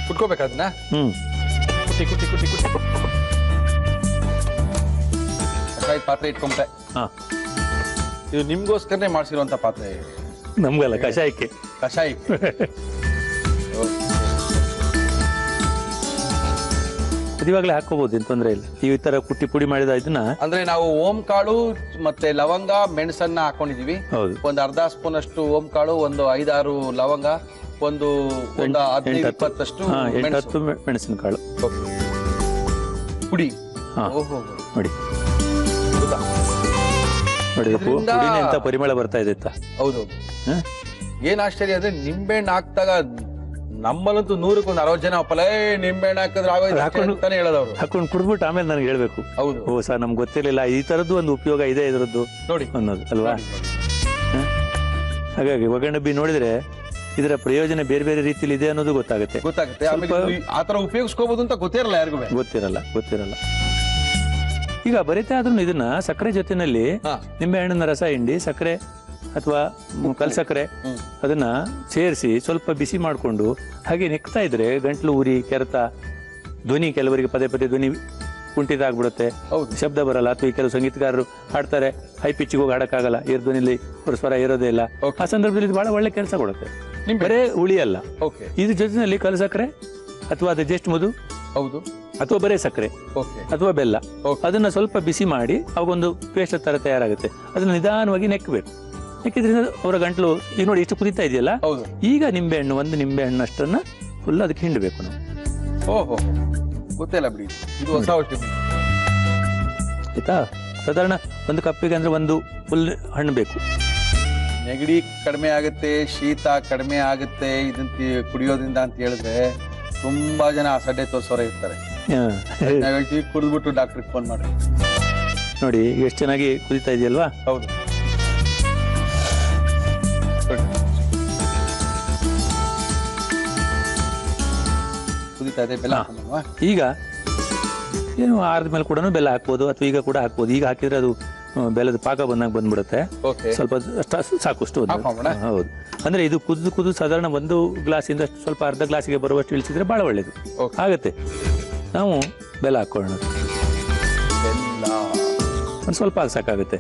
ಕುಟ್ಕೋಬೇಕಾದನ್ನ. ಪಾತ್ರೆ ಇಟ್ಕೊಂಡೆ. ಇದು ನಿಮ್ಗೋಸ್ಕರನೇ ಮಾಡಿಸಿರುವಂತ ಪಾತ್ರೆ. ನಮ್ಗಲ್ಲ, ಕಷಾಯಕ್ಕೆ. ಇವಾಗಲೇ ಹಾಕೋಬಹುದು, ಏನು ತೊಂದರೆ ಇಲ್ಲ. ಈ ತರ ಕುಟ್ಟಿ ಪುಡಿ ಮಾಡಿದ ಇದನ್ನ ಅಂದ್ರೆ ನಾವು ಓಂಕಾಳು ಮತ್ತೆ ಲವಂಗ ಮೆಣಸನ್ನ ಹಾಕೊಂಡಿದೀವಿ. ಒಂದು ಅರ್ಧ ಸ್ಪೂನ್ ಅಷ್ಟು ಓಂಕಾಳು, ಒಂದು 5-6 ಲವಂಗ, ಒಂದು 15-20 ಮೆಣಸಿನಕಾಳು ಪುಡಿ. ನೋಡಿ ಎಂತ ಪರಿಮಳ ಬರ್ತಾ ಇದೆ. ಹೌದು, ಏನ್ ಆಶ್ಚರ್ಯ ಅಂದ್ರೆ ನಿಂಬೆಹಣ್ಣು ಹಾಕ್ದಾಗ ನಮ್ಮಲ್ಲಂತೂ 100ಕ್ಕೆ 60 ಜನ ಫಲೇ ನಿಂಬೆಹಣ್ಣು ಹಾಕಿದ್ರೆ ಹೇಳೋದವ್ರು. ಹಾಕೊಂಡು ಕುಡ್ಬಿಟ್ಟು ಆಮೇಲೆ ನನಗೆ ಹೇಳ್ಬೇಕು, ಹೌದು ಸರ್ ನಮ್ಗೆ ಗೊತ್ತಿರ್ಲಿಲ್ಲ, ಈ ತರದ್ದು ಒಂದು ಉಪಯೋಗ ಇದೆ ಇದರದ್ದು ನೋಡಿ ಅನ್ನೋದು ಅಲ್ವಾ. ಹಾಗಾಗಿ ಒಗ್ಗರಣೆ ನೋಡಿದ್ರೆ ಇದರ ಪ್ರಯೋಜನ ಬೇರೆ ಬೇರೆ ರೀತಿಯಲ್ಲಿ ಇದೆ ಅನ್ನೋದು ಗೊತ್ತಾಗುತ್ತೆ. ಆತರ ಉಪಯೋಗಿಸ್ಕೋಬಹುದು ಅಂತ ಗೊತ್ತಿರಲ್ಲ. ಈಗ ಬರೀತಾ ಆದ್ರೂ ಇದನ್ನ ಸಕ್ಕರೆ ಜೊತೆನಲ್ಲಿ ನಿಂಬೆ ಹಣ್ಣಿನ ರಸ ಹಿಂಡಿ, ಸಕ್ಕರೆ ಅಥವಾ ಕಲ್ಸಕ್ಕರೆ ಅದನ್ನ ಸೇರಿಸಿ ಸ್ವಲ್ಪ ಬಿಸಿ ಮಾಡಿಕೊಂಡು ಹಾಗೆ ನೆಕ್ತಾ ಇದ್ರೆ ಗಂಟ್ಲು ಉರಿ, ಕೆರೆತ, ಧ್ವನಿ, ಕೆಲವರಿಗೆ ಪದೇ ಪದೇ ಧ್ವನಿ ಕುಂಠಿತ ಆಗ್ಬಿಡುತ್ತೆ, ಶಬ್ದ ಬರಲ್ಲ. ಅಥವಾ ಈ ಕೆಲವು ಸಂಗೀತಗಾರರು ಹಾಡ್ತಾರೆ, ಹೈ ಪಿಚ್ಗೆ ಹೋಗಿ ಹಾಡಕ್ಕಾಗಲ್ಲ, ಏರ್ ಧ್ವನಿಲಿ ಸ್ವರ ಇರೋದೇ ಇಲ್ಲ. ಆ ಸಂದರ್ಭದಲ್ಲಿ ಇದು ಬಹಳ ಒಳ್ಳೆ ಕೆಲಸ ಕೊಡುತ್ತೆ. ಬರೇ ಉಳಿ ಅಲ್ಲ, ಇದ್ರ ಜೊತೆನಲ್ಲಿ ಕಲ್ಸಕ್ಕರೆ ಅಥವಾ ಅದು ಜಸ್ಟ್ ಮಧು, ಅಥವಾ ಬರೇ ಸಕ್ಕರೆ ಅಥವಾ ಬೆಲ್ಲ, ಅದನ್ನ ಸ್ವಲ್ಪ ಬಿಸಿ ಮಾಡಿ ಅವಾಗೊಂದು ಪೇಸ್ಟ್ ತರ ತಯಾರಾಗುತ್ತೆ. ಅದನ್ನ ನಿಧಾನವಾಗಿ ನೆಕ್ಕಬೇಕು. ನೆಕ್ಕಿದ್ರಿಂದ ಅವರ ಗಂಟ್ಲು ಈಗ ನೋಡಿ ಇಷ್ಟು ಕುದಿತಾ ಇದೆಯಲ್ಲ, ಈಗ ನಿಂಬೆಹಣ್ಣು, ಒಂದು ನಿಂಬೆ ಹಣ್ಣು ಅಷ್ಟನ್ನ ಫುಲ್ ಅದಕ್ಕೆ ಹಿಂಡಬೇಕು ನಾವು. ಗೊತ್ತಿಲ್ಲ ಬಿಡಿ, ಇದು ಹೊಸ ಆಯ್ತಾ. ಸಾಧಾರಣ ಒಂದು ಕಪ್ಪಿಗೆ ಅಂದ್ರೆ ಒಂದು ಫುಲ್ ಹಣ್ಣು ಬೇಕು. ನೆಗಡಿ ಕಡಿಮೆ ಆಗುತ್ತೆ, ಶೀತ ಕಡಿಮೆ ಆಗುತ್ತೆ ಇದನ್ನ ಕುಡಿಯೋದ್ರಿಂದ ಅಂತ ಹೇಳಿದ್ರೆ ತುಂಬಾ ಜನ ಅಸಡ್ಡೆ ತೋರಿಸೋರೇ ಇರ್ತಾರೆ. ಕುಡಿದ್ಬಿಟ್ಟು ಡಾಕ್ಟರ್ಗೆ ಫೋನ್ ಮಾಡಿ. ನೋಡಿ ಎಷ್ಟು ಚೆನ್ನಾಗಿ ಕುದಿತಾ ಇದೆಯಲ್ವಾ. ಹೌದು, ಕುದಿತಾ ಇದೆ. ಬೆಲ್ಲ ಈಗ ಏನು ಆರದ ಮೇಲೆ ಕೂಡ ಬೆಲ್ಲ ಹಾಕ್ಬೋದು, ಅಥವಾ ಈಗ ಕೂಡ ಹಾಕ್ಬೋದು. ಈಗ ಹಾಕಿದ್ರೆ ಅದು ಬೆಲ್ಲದ ಪಾಕ ಬಂದ್ಬಿಡುತ್ತೆ. ಸ್ವಲ್ಪ ಸಾಕು ಅಷ್ಟು. ಹೌದು, ಅಂದ್ರೆ ಇದು ಕುದ್ದು ಸಾಧಾರಣ 1 ಗ್ಲಾಸಿಂದ ಸ್ವಲ್ಪ ಅರ್ಧ ಗ್ಲಾಸಿಗೆ ಬರುವಷ್ಟು ಇಳಿಸಿದ್ರೆ ಬಹಳ ಒಳ್ಳೇದು ಆಗತ್ತೆ. ನಾವು ಬೆಲ್ಲ ಹಾಕೊಳ್ಳೋಣ, ಒಂದು ಸ್ವಲ್ಪ ಸಾಕಾಗುತ್ತೆ.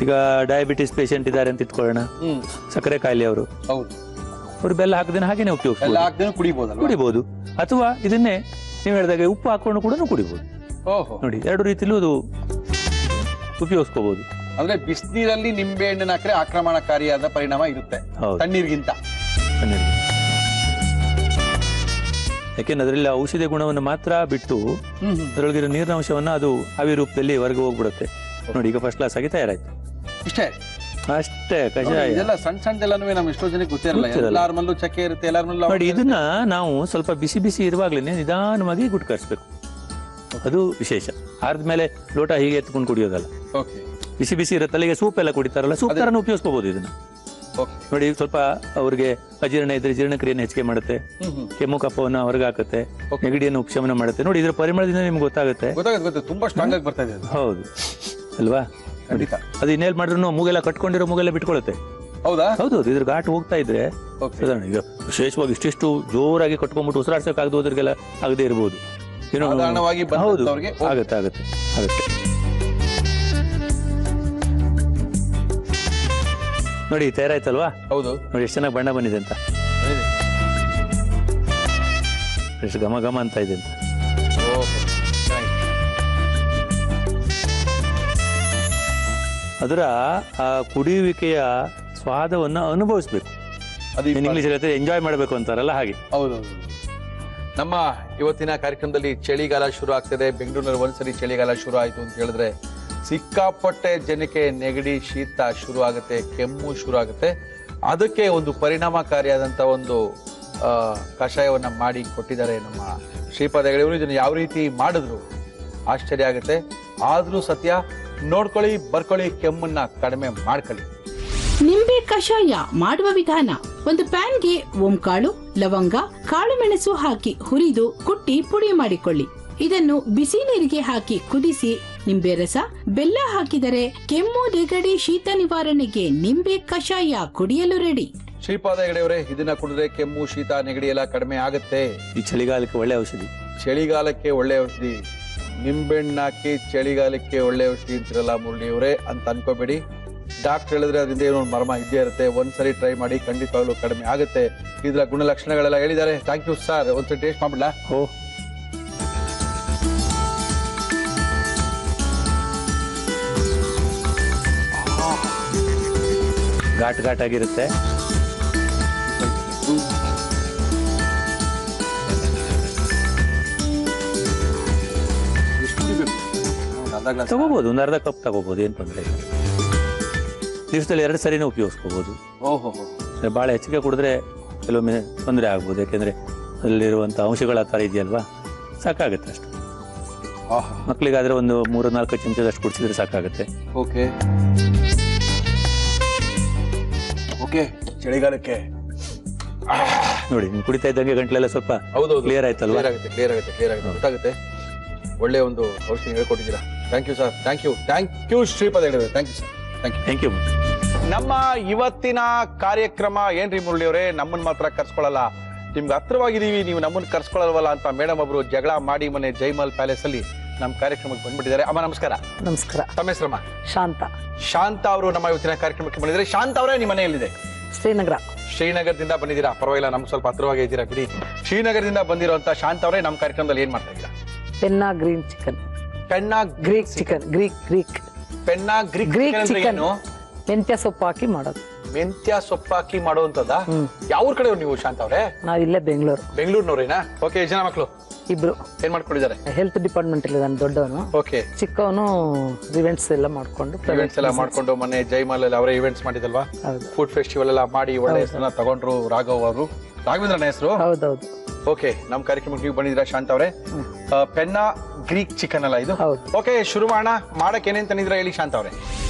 ಈಗ ಡಯಾಬಿಟಿಸ್ ಪೇಷಂಟ್ ಇದ್ದಾರೆ ಅಂತ ಇಟ್ಕೊಳ್ಳೋಣ, ಸಕ್ಕರೆ ಕಾಯಿಲೆ ಅವರು ಬೆಲ್ಲ ಹಾಕದೇನೆ ಹಾಗೇನೆ ಕುಡಿಬಹುದು. ಅಥವಾ ಇದನ್ನೇ ನೀವು ಹೇಳಿದಾಗ ಉಪ್ಪು ಹಾಕೊಂಡು ಕೂಡ ಕುಡಿಬಹುದು. ನೋಡಿ, 2 ರೀತಿಲೂ ಅದು ಉಪಯೋಗಿಸ್ಕೋಬಹುದು. ಅಂದ್ರೆ ಬಿಸಿನೀರಲ್ಲಿ ನಿಂಬೆ ಹಣ್ಣಿನ ಹಾಕಿದ್ರೆ ಆಕ್ರಮಣಕಾರಿಯಾದ ಪರಿಣಾಮ ಇರುತ್ತೆ ತಣ್ಣೀರ್ಗಿಂತ. ಯಾಕೆಂದ್ರೆ ಅದರಲ್ಲಿ ಔಷಧಿ ಗುಣವನ್ನು ಮಾತ್ರ ಬಿಟ್ಟು ಅದರೊಳಗಿರೋ ನೀರಿನ ಅಂಶವನ್ನ ಅದು ಆವಿ ರೂಪದಲ್ಲಿ ಹೊರಗೆ ಹೋಗ್ಬಿಡುತ್ತೆ. ನೋಡಿ ಈಗ ಫಸ್ಟ್ ಕ್ಲಾಸ್ ಆಗಿ ತಯಾರಾಯ್ತು. ಇಷ್ಟೇ ಅಷ್ಟೇ ಕಷಾಯ. ಇದೆಲ್ಲ ಸಣ್ಣ ಸಣ್ಣದೆಲ್ಲನೂ ನಮ್ ಎಷ್ಟೋ ಜನಕ್ಕೆ ಗೊತ್ತಿರಲ್ಲ. ಎಲ್ಲಾರ ಮಲ್ಲೂ ಚಕ್ಕೆ ಇರುತ್ತೆ, ಎಲ್ಲಾರ ಮಲ್ಲೂ. ನೋಡಿ ಇದನ್ನ ನಾವು ಸ್ವಲ್ಪ ಬಿಸಿ ಬಿಸಿ ಇರುವಾಗ್ಲೇನೆ ನಿಧಾನವಾಗಿ ಗುಟ್ಕರಿಸ್ಬೇಕು. ಅದು ವಿಶೇಷ. ಆದ್ಮೇಲೆ ಲೋಟ ಹೀಗೆ ಎತ್ಕೊಂಡು ಕುಡಿಯೋದಲ್ಲ. ಬಿಸಿ ಬಿಸಿ ಇರುತ್ತಲ್ಲ, ಈಗ ಸೂಪ್ ಎಲ್ಲ ಕುಡಿತಾರಲ್ಲ, ಸೂಪ್ ತರನ ಉಪಯೋಗಿಸ್ಕೋಬಹುದು ಇದನ್ನ. ನೋಡಿ ಸ್ವಲ್ಪ ಅವ್ರಿಗೆ ಅಜೀರ್ಣ ಇದ್ರೆ ಜೀರ್ಣಕ್ರಿಯೆಯನ್ನು ಹೆಚ್ಚಿಗೆ ಮಾಡುತ್ತೆ, ಕೆಮ್ಮು ಕಫವನ್ನು ಹೊರಗೆ ಹಾಕುತ್ತೆ, ನೆಗಡಿಯನ್ನು ಉಪಶಮನ ಮಾಡುತ್ತೆ. ನೋಡಿ ಇದ್ರ ಪರಿಮಳದಿಂದ ನಿಮ್ಗೆ ಗೊತ್ತಾಗುತ್ತೆ. ತುಂಬಾ ಸ್ಟ್ರಾಂಗ್ ಆಗಿ ಬರ್ತಾ ಇದೆ. ಹೌದು ಅಲ್ವಾ? ಅದು ಇನ್ನೇಲ್ ಮಾಡಿದ್ರು ಮೂಗೆಲ್ಲ ಕಟ್ಕೊಂಡಿರೋ ಮೂಗೆಲ್ಲ ಬಿಟ್ಕೊಳ್ಳುತ್ತೆ. ಹೌದಾ? ಹೌದು. ಇದ್ರ ಘಾಟ್ ಹೋಗ್ತಾ ಇದ್ರೆ ಈಗ ವಿಶೇಷವಾಗಿ ಇಷ್ಟಿಷ್ಟು ಜೋರಾಗಿ ಕಟ್ಕೊಂಡ್ಬಿಟ್ಟು ಉಸಿರಾಡ್ಸೋಕಾಗದು ಹೋದ್ರಿಗೆಲ್ಲ ಆಗದೆ ಇರ್ಬೋದು. ಏನೋ ಹೌದು, ಆಗತ್ತೆ ಆಗತ್ತೆ ಆಗತ್ತೆ. ನೋಡಿ ತಯಾರಾಯ್ತಲ್ವಾ? ಹೌದು. ನೋಡಿ ಎಷ್ಟು ಚೆನ್ನಾಗಿ ಬಣ್ಣ ಬಂದಿದೆ ಅಂತ, ಎಷ್ಟು ಘಮ ಘಮ ಅಂತ ಇದೆ ಅಂತ. ಅದರ ಆ ಕುಡಿಯುವಿಕೆಯ ಸ್ವಾದವನ್ನು ಅನುಭವಿಸ್ಬೇಕು. ಅದು ಇಂಗ್ಲಿಷ್ ಹೇಳ್ತಾರೆ ಎಂಜಾಯ್ ಮಾಡಬೇಕು ಅಂತಾರಲ್ಲ, ಹಾಗೆ. ಹೌದೌದು. ನಮ್ಮ ಇವತ್ತಿನ ಕಾರ್ಯಕ್ರಮದಲ್ಲಿ ಚಳಿಗಾಲ ಶುರು ಆಗ್ತದೆ. ಬೆಂಗಳೂರಿನಲ್ಲಿ ಒಂದ್ಸರಿ ಚಳಿಗಾಲ ಶುರು ಆಯ್ತು ಅಂತ ಹೇಳಿದ್ರೆ ಸಿಕ್ಕಾಪಟ್ಟೆ ಜನಕ್ಕೆ ನೆಗಡಿ, ಶೀತ ಶುರು ಆಗುತ್ತೆ, ಕೆಮ್ಮು ಶುರು ಆಗುತ್ತೆ. ಅದಕ್ಕೆ ಒಂದು ಪರಿಣಾಮಕಾರಿಯಾದಂಥ ಒಂದು ಕಷಾಯವನ್ನ ಮಾಡಿ ಕೊಟ್ಟಿದ್ದಾರೆ ನಮ್ಮ ಶ್ರೀಪಾದ ಹೆಗಡೆಯವರು. ಇದನ್ನು ಯಾವ ರೀತಿ ಮಾಡಿದ್ರು ಆಶ್ಚರ್ಯ ಆಗುತ್ತೆ. ಆದ್ರೂ ಸತ್ಯ ನೋಡ್ಕೊಳ್ಳಿ, ಬರ್ಕೊಳ್ಳಿ, ಕೆಮ್ಮನ್ನ ಕಡಿಮೆ ಮಾಡ್ಕೊಳ್ಳಿ. ನಿಂಬೆ ಕಷಾಯ ಮಾಡುವ ವಿಧಾನ: ಒಂದು ಪ್ಯಾನ್ಗೆ ಓಂಕಾಳು, ಲವಂಗ, ಕಾಳು ಮೆಣಸು ಹಾಕಿ ಹುರಿದು ಕುಟ್ಟಿ ಪುಡಿ ಮಾಡಿಕೊಳ್ಳಿ. ಇದನ್ನು ಬಿಸಿ ನೀರಿಗೆ ಹಾಕಿ ಕುದಿಸಿ ನಿಂಬೆ ರಸ, ಬೆಲ್ಲ ಹಾಕಿದರೆ ಕೆಮ್ಮು, ನೆಗಡಿ, ಶೀತ ನಿವಾರಣೆಗೆ ನಿಂಬೆ ಕಷಾಯ ಕುಡಿಯಲು ರೆಡಿ. ಶ್ರೀಪಾದ ಹೆಗಡೆಯವರೇ, ಇದನ್ನ ಕುಡಿದ್ರೆ ಕೆಮ್ಮು, ಶೀತ, ನೆಗಡಿ ಎಲ್ಲ ಕಡಿಮೆ ಆಗುತ್ತೆ. ಈ ಚಳಿಗಾಲಕ್ಕೆ ಒಳ್ಳೆ ಔಷಧಿ. ಚಳಿಗಾಲಕ್ಕೆ ಒಳ್ಳೆ ಔಷಧಿ. ನಿಂಬೆಣ್ಣು ಹಾಕಿ ಚಳಿಗಾಲಕ್ಕೆ ಒಳ್ಳೆ ಔಷಧಿ ಅಂತಿರಲ್ಲ ಮುರಳಿಯವರೇ ಅಂತ ಅನ್ಕೋಬೇಡಿ. ಡಾಕ್ಟರ್ ಹೇಳಿದ್ರೆ ಅದರಿಂದ ಏನೋ ಒಂದು ಮರ್ಮ ಇದ್ದೇ ಇರುತ್ತೆ. ಒಂದ್ಸರಿ ಟ್ರೈ ಮಾಡಿ, ಖಂಡಿತವಾಗ್ಲೂ ಕಡಿಮೆ ಆಗುತ್ತೆ. ಇದರ ಗುಣಲಕ್ಷಣಗಳೆಲ್ಲ ಹೇಳಿದ್ದಾರೆ. Thank you sir. ಒಂದ್ಸರಿ ಟೇಸ್ಟ್ ಮಾಡ್ಬಿಡ್ಲಾ? ಘಾಟ್ ಘಾಟ್ ಆಗಿರುತ್ತೆ. ತಗೋಬಹುದು, ಒಂದು ಅರ್ಧ ಕಪ್ ತಗೋಬಹುದು, ಏನ್ ತೊಂದರೆ ಇಲ್ಲ. ದಿವಸದಲ್ಲಿ 2 ಸರಿನೂ ಉಪಯೋಗಿಸ್ಕೋಬಹುದು. ಬಹಳ ಹೆಚ್ಚಿಗೆ ಕುಡಿದ್ರೆ ಕೆಲವೊಮ್ಮೆ ತೊಂದರೆ ಆಗ್ಬೋದು. ಯಾಕೆಂದ್ರೆ ಅಲ್ಲಿರುವಂತ ಅಂಶಗಳ ತರ ಇದೆಯಲ್ವಾ, ಸಾಕಾಗುತ್ತೆ ಅಷ್ಟು. ಮಕ್ಕಳಿಗಾದ್ರೆ ಒಂದು 3-4 ಚಮಚದಷ್ಟು ಕುಡಿಸಿದ್ರೆ ಸಾಕಾಗುತ್ತೆ. ಓಕೆ, ಚಳಿಗಾಲಕ್ಕೆ ನೋಡಿ, ನೀವು ಕುಡಿತಾ ಇದ್ದಂಗೆ ಗಂಟ್ಲೆಲ್ಲ ಸ್ವಲ್ಪ ಕ್ಲಿಯರ್ ಆಯ್ತಲ್ವಾ? ಕ್ಲಿಯರ್ ಆಗುತ್ತೆ, ಗೊತ್ತಾಗುತ್ತೆ. ಒಳ್ಳೆ ಒಂದು ಔಷಧಿ ಹೇಳ್ಕೊಟ್ಟಿದ್ದೀರಾ. Thank you sir. Thank you Shripada Hegde. Thank you sir. Thank you. ನಮ್ಮ ಇವತ್ತಿನ ಕಾರ್ಯಕ್ರಮ ಏನ್ರಿ ಮುರಳಿಯವರೇ, ನಮ್ಮನ್ನ ಮಾತ್ರ ಕರ್ಸ್ಕೊಳ್ಳಲ್ಲ, ನಿಮ್ಗೆ ಹತ್ರವಾಗಿದ್ದೀವಿ, ನೀವು ನಮ್ಮನ್ನ ಕರ್ಸ್ಕೊಳ್ಳಲ್ವಲ್ಲ ಅಂತ ಮೇಡಮ್ ಒಬ್ರು ಜಗಳ ಮಾಡಿ ಮನೆ ಜೈಮಲ್ ಪ್ಯಾಲೇಸ್ ಅಲ್ಲಿ ನಮ್ಮ ಕಾರ್ಯಕ್ರಮಕ್ಕೆ ಬಂದ್ಬಿಟ್ಟಿದ್ದಾರೆ. ಅಮ್ಮ ನಮಸ್ಕಾರ. ನಮಸ್ಕಾರ. ತಮ್ಮ ಹೆಸರಮ್ಮ? ಶಾಂತ. ಶಾಂತ ಅವರು ನಮ್ಮ ಇವತ್ತಿನ ಕಾರ್ಯಕ್ರಮಕ್ಕೆ ಬಂದಿದ್ದಾರೆ. ಶಾಂತ ಅವರೇ, ನಿಮ್ಮ ಮನೆಯಲ್ಲಿದೆ? ಶ್ರೀನಗರ. ಶ್ರೀನಗರದಿಂದ ಬಂದಿದ್ದೀರಾ? ಪರವಾಗಿಲ್ಲ, ನಮ್ಗೆ ಸ್ವಲ್ಪ ಹತ್ರವಾಗಿ ಇದ್ದೀರಾ ಬಿಡಿ. ಶ್ರೀನಗರದಿಂದ ಬಂದಿರುವಂತ ಶಾಂತ ಅವರೇ, ನಮ್ಮ ಕಾರ್ಯಕ್ರಮದಲ್ಲಿ ಏನ್ ಮಾಡ್ತಾ ಇದ್ದೀರಾ? Penna green chicken. Penne Greek chicken. Greek Penna Greek chicken. ಮೆಂತ್ಯ ಸೊಪ್ಪು ಹಾಕಿ ಮಾಡೋದು. ಮೆಂತ್ಯ ಸೊಪ್ಪು ಹಾಕಿ ಮಾಡುವಂತದ? ಯಾವ ಊರ್ ಕಡೆ ನೀವು ಶಾಂತ ಅವರೇ? ನಾವಿಲ್ಲೇ ಬೆಂಗಳೂರು. ಬೆಂಗಳೂರಿನವರೇನಾ? ಓಕೆ. ಜನ ಮಕ್ಕಳು? ಇಬ್ರು. ಏನ್ ಮಾಡ್ಕೊಂಡಿದ್ದಾರೆ? ಹೆಲ್ತ್ ಡಿಪಾರ್ಟ್ಮೆಂಟ್ ಇಲ್ಲಿ ನಾನು ದೊಡ್ಡವನು. ಓಕೆ. ಚಿಕ್ಕವನು ಇವೆಂಟ್ಸ್ ಎಲ್ಲ ಮಾಡ್ಕೊಂಡು ಮೊನ್ನೆ ಜೈಮಾಲ್ ಅಲ್ಲಿ ಅವರೇ ಇವೆಂಟ್ಸ್ ಮಾಡಿದಲ್ವಾ? ಫುಡ್ ಫೆಸ್ಟಿವಲ್ ಎಲ್ಲ ಮಾಡಿ ಒಳ್ಳೆ ಹೆಸರನ್ನ ತಗೊಂಡ್ರು. ರಾಘವ್ ಅವರು, ರಾಘವೇಂದ್ರನ ಹೆಸರು. ಹೌದೌದು. ಓಕೆ, ನಮ್ಮ ಕಾರ್ಯಕ್ರಮಕ್ಕೆ ನೀವು ಬಂದಿದ್ದೀರಾ ಶಾಂತ ಅವರೇ. ಪೆನ್ನಾ ಗ್ರೀಕ್ ಚಿಕನ್ ಅಲ್ಲ ಇದು? ಓಕೆ, ಶುರು ಮಾಡೋಣ. ಮಾಡಕ್ಕೆ ಏನೇನ್ ತಂದಿದ್ದೀರಾ ಹೇಳಿ ಶಾಂತ ಅವರೇ?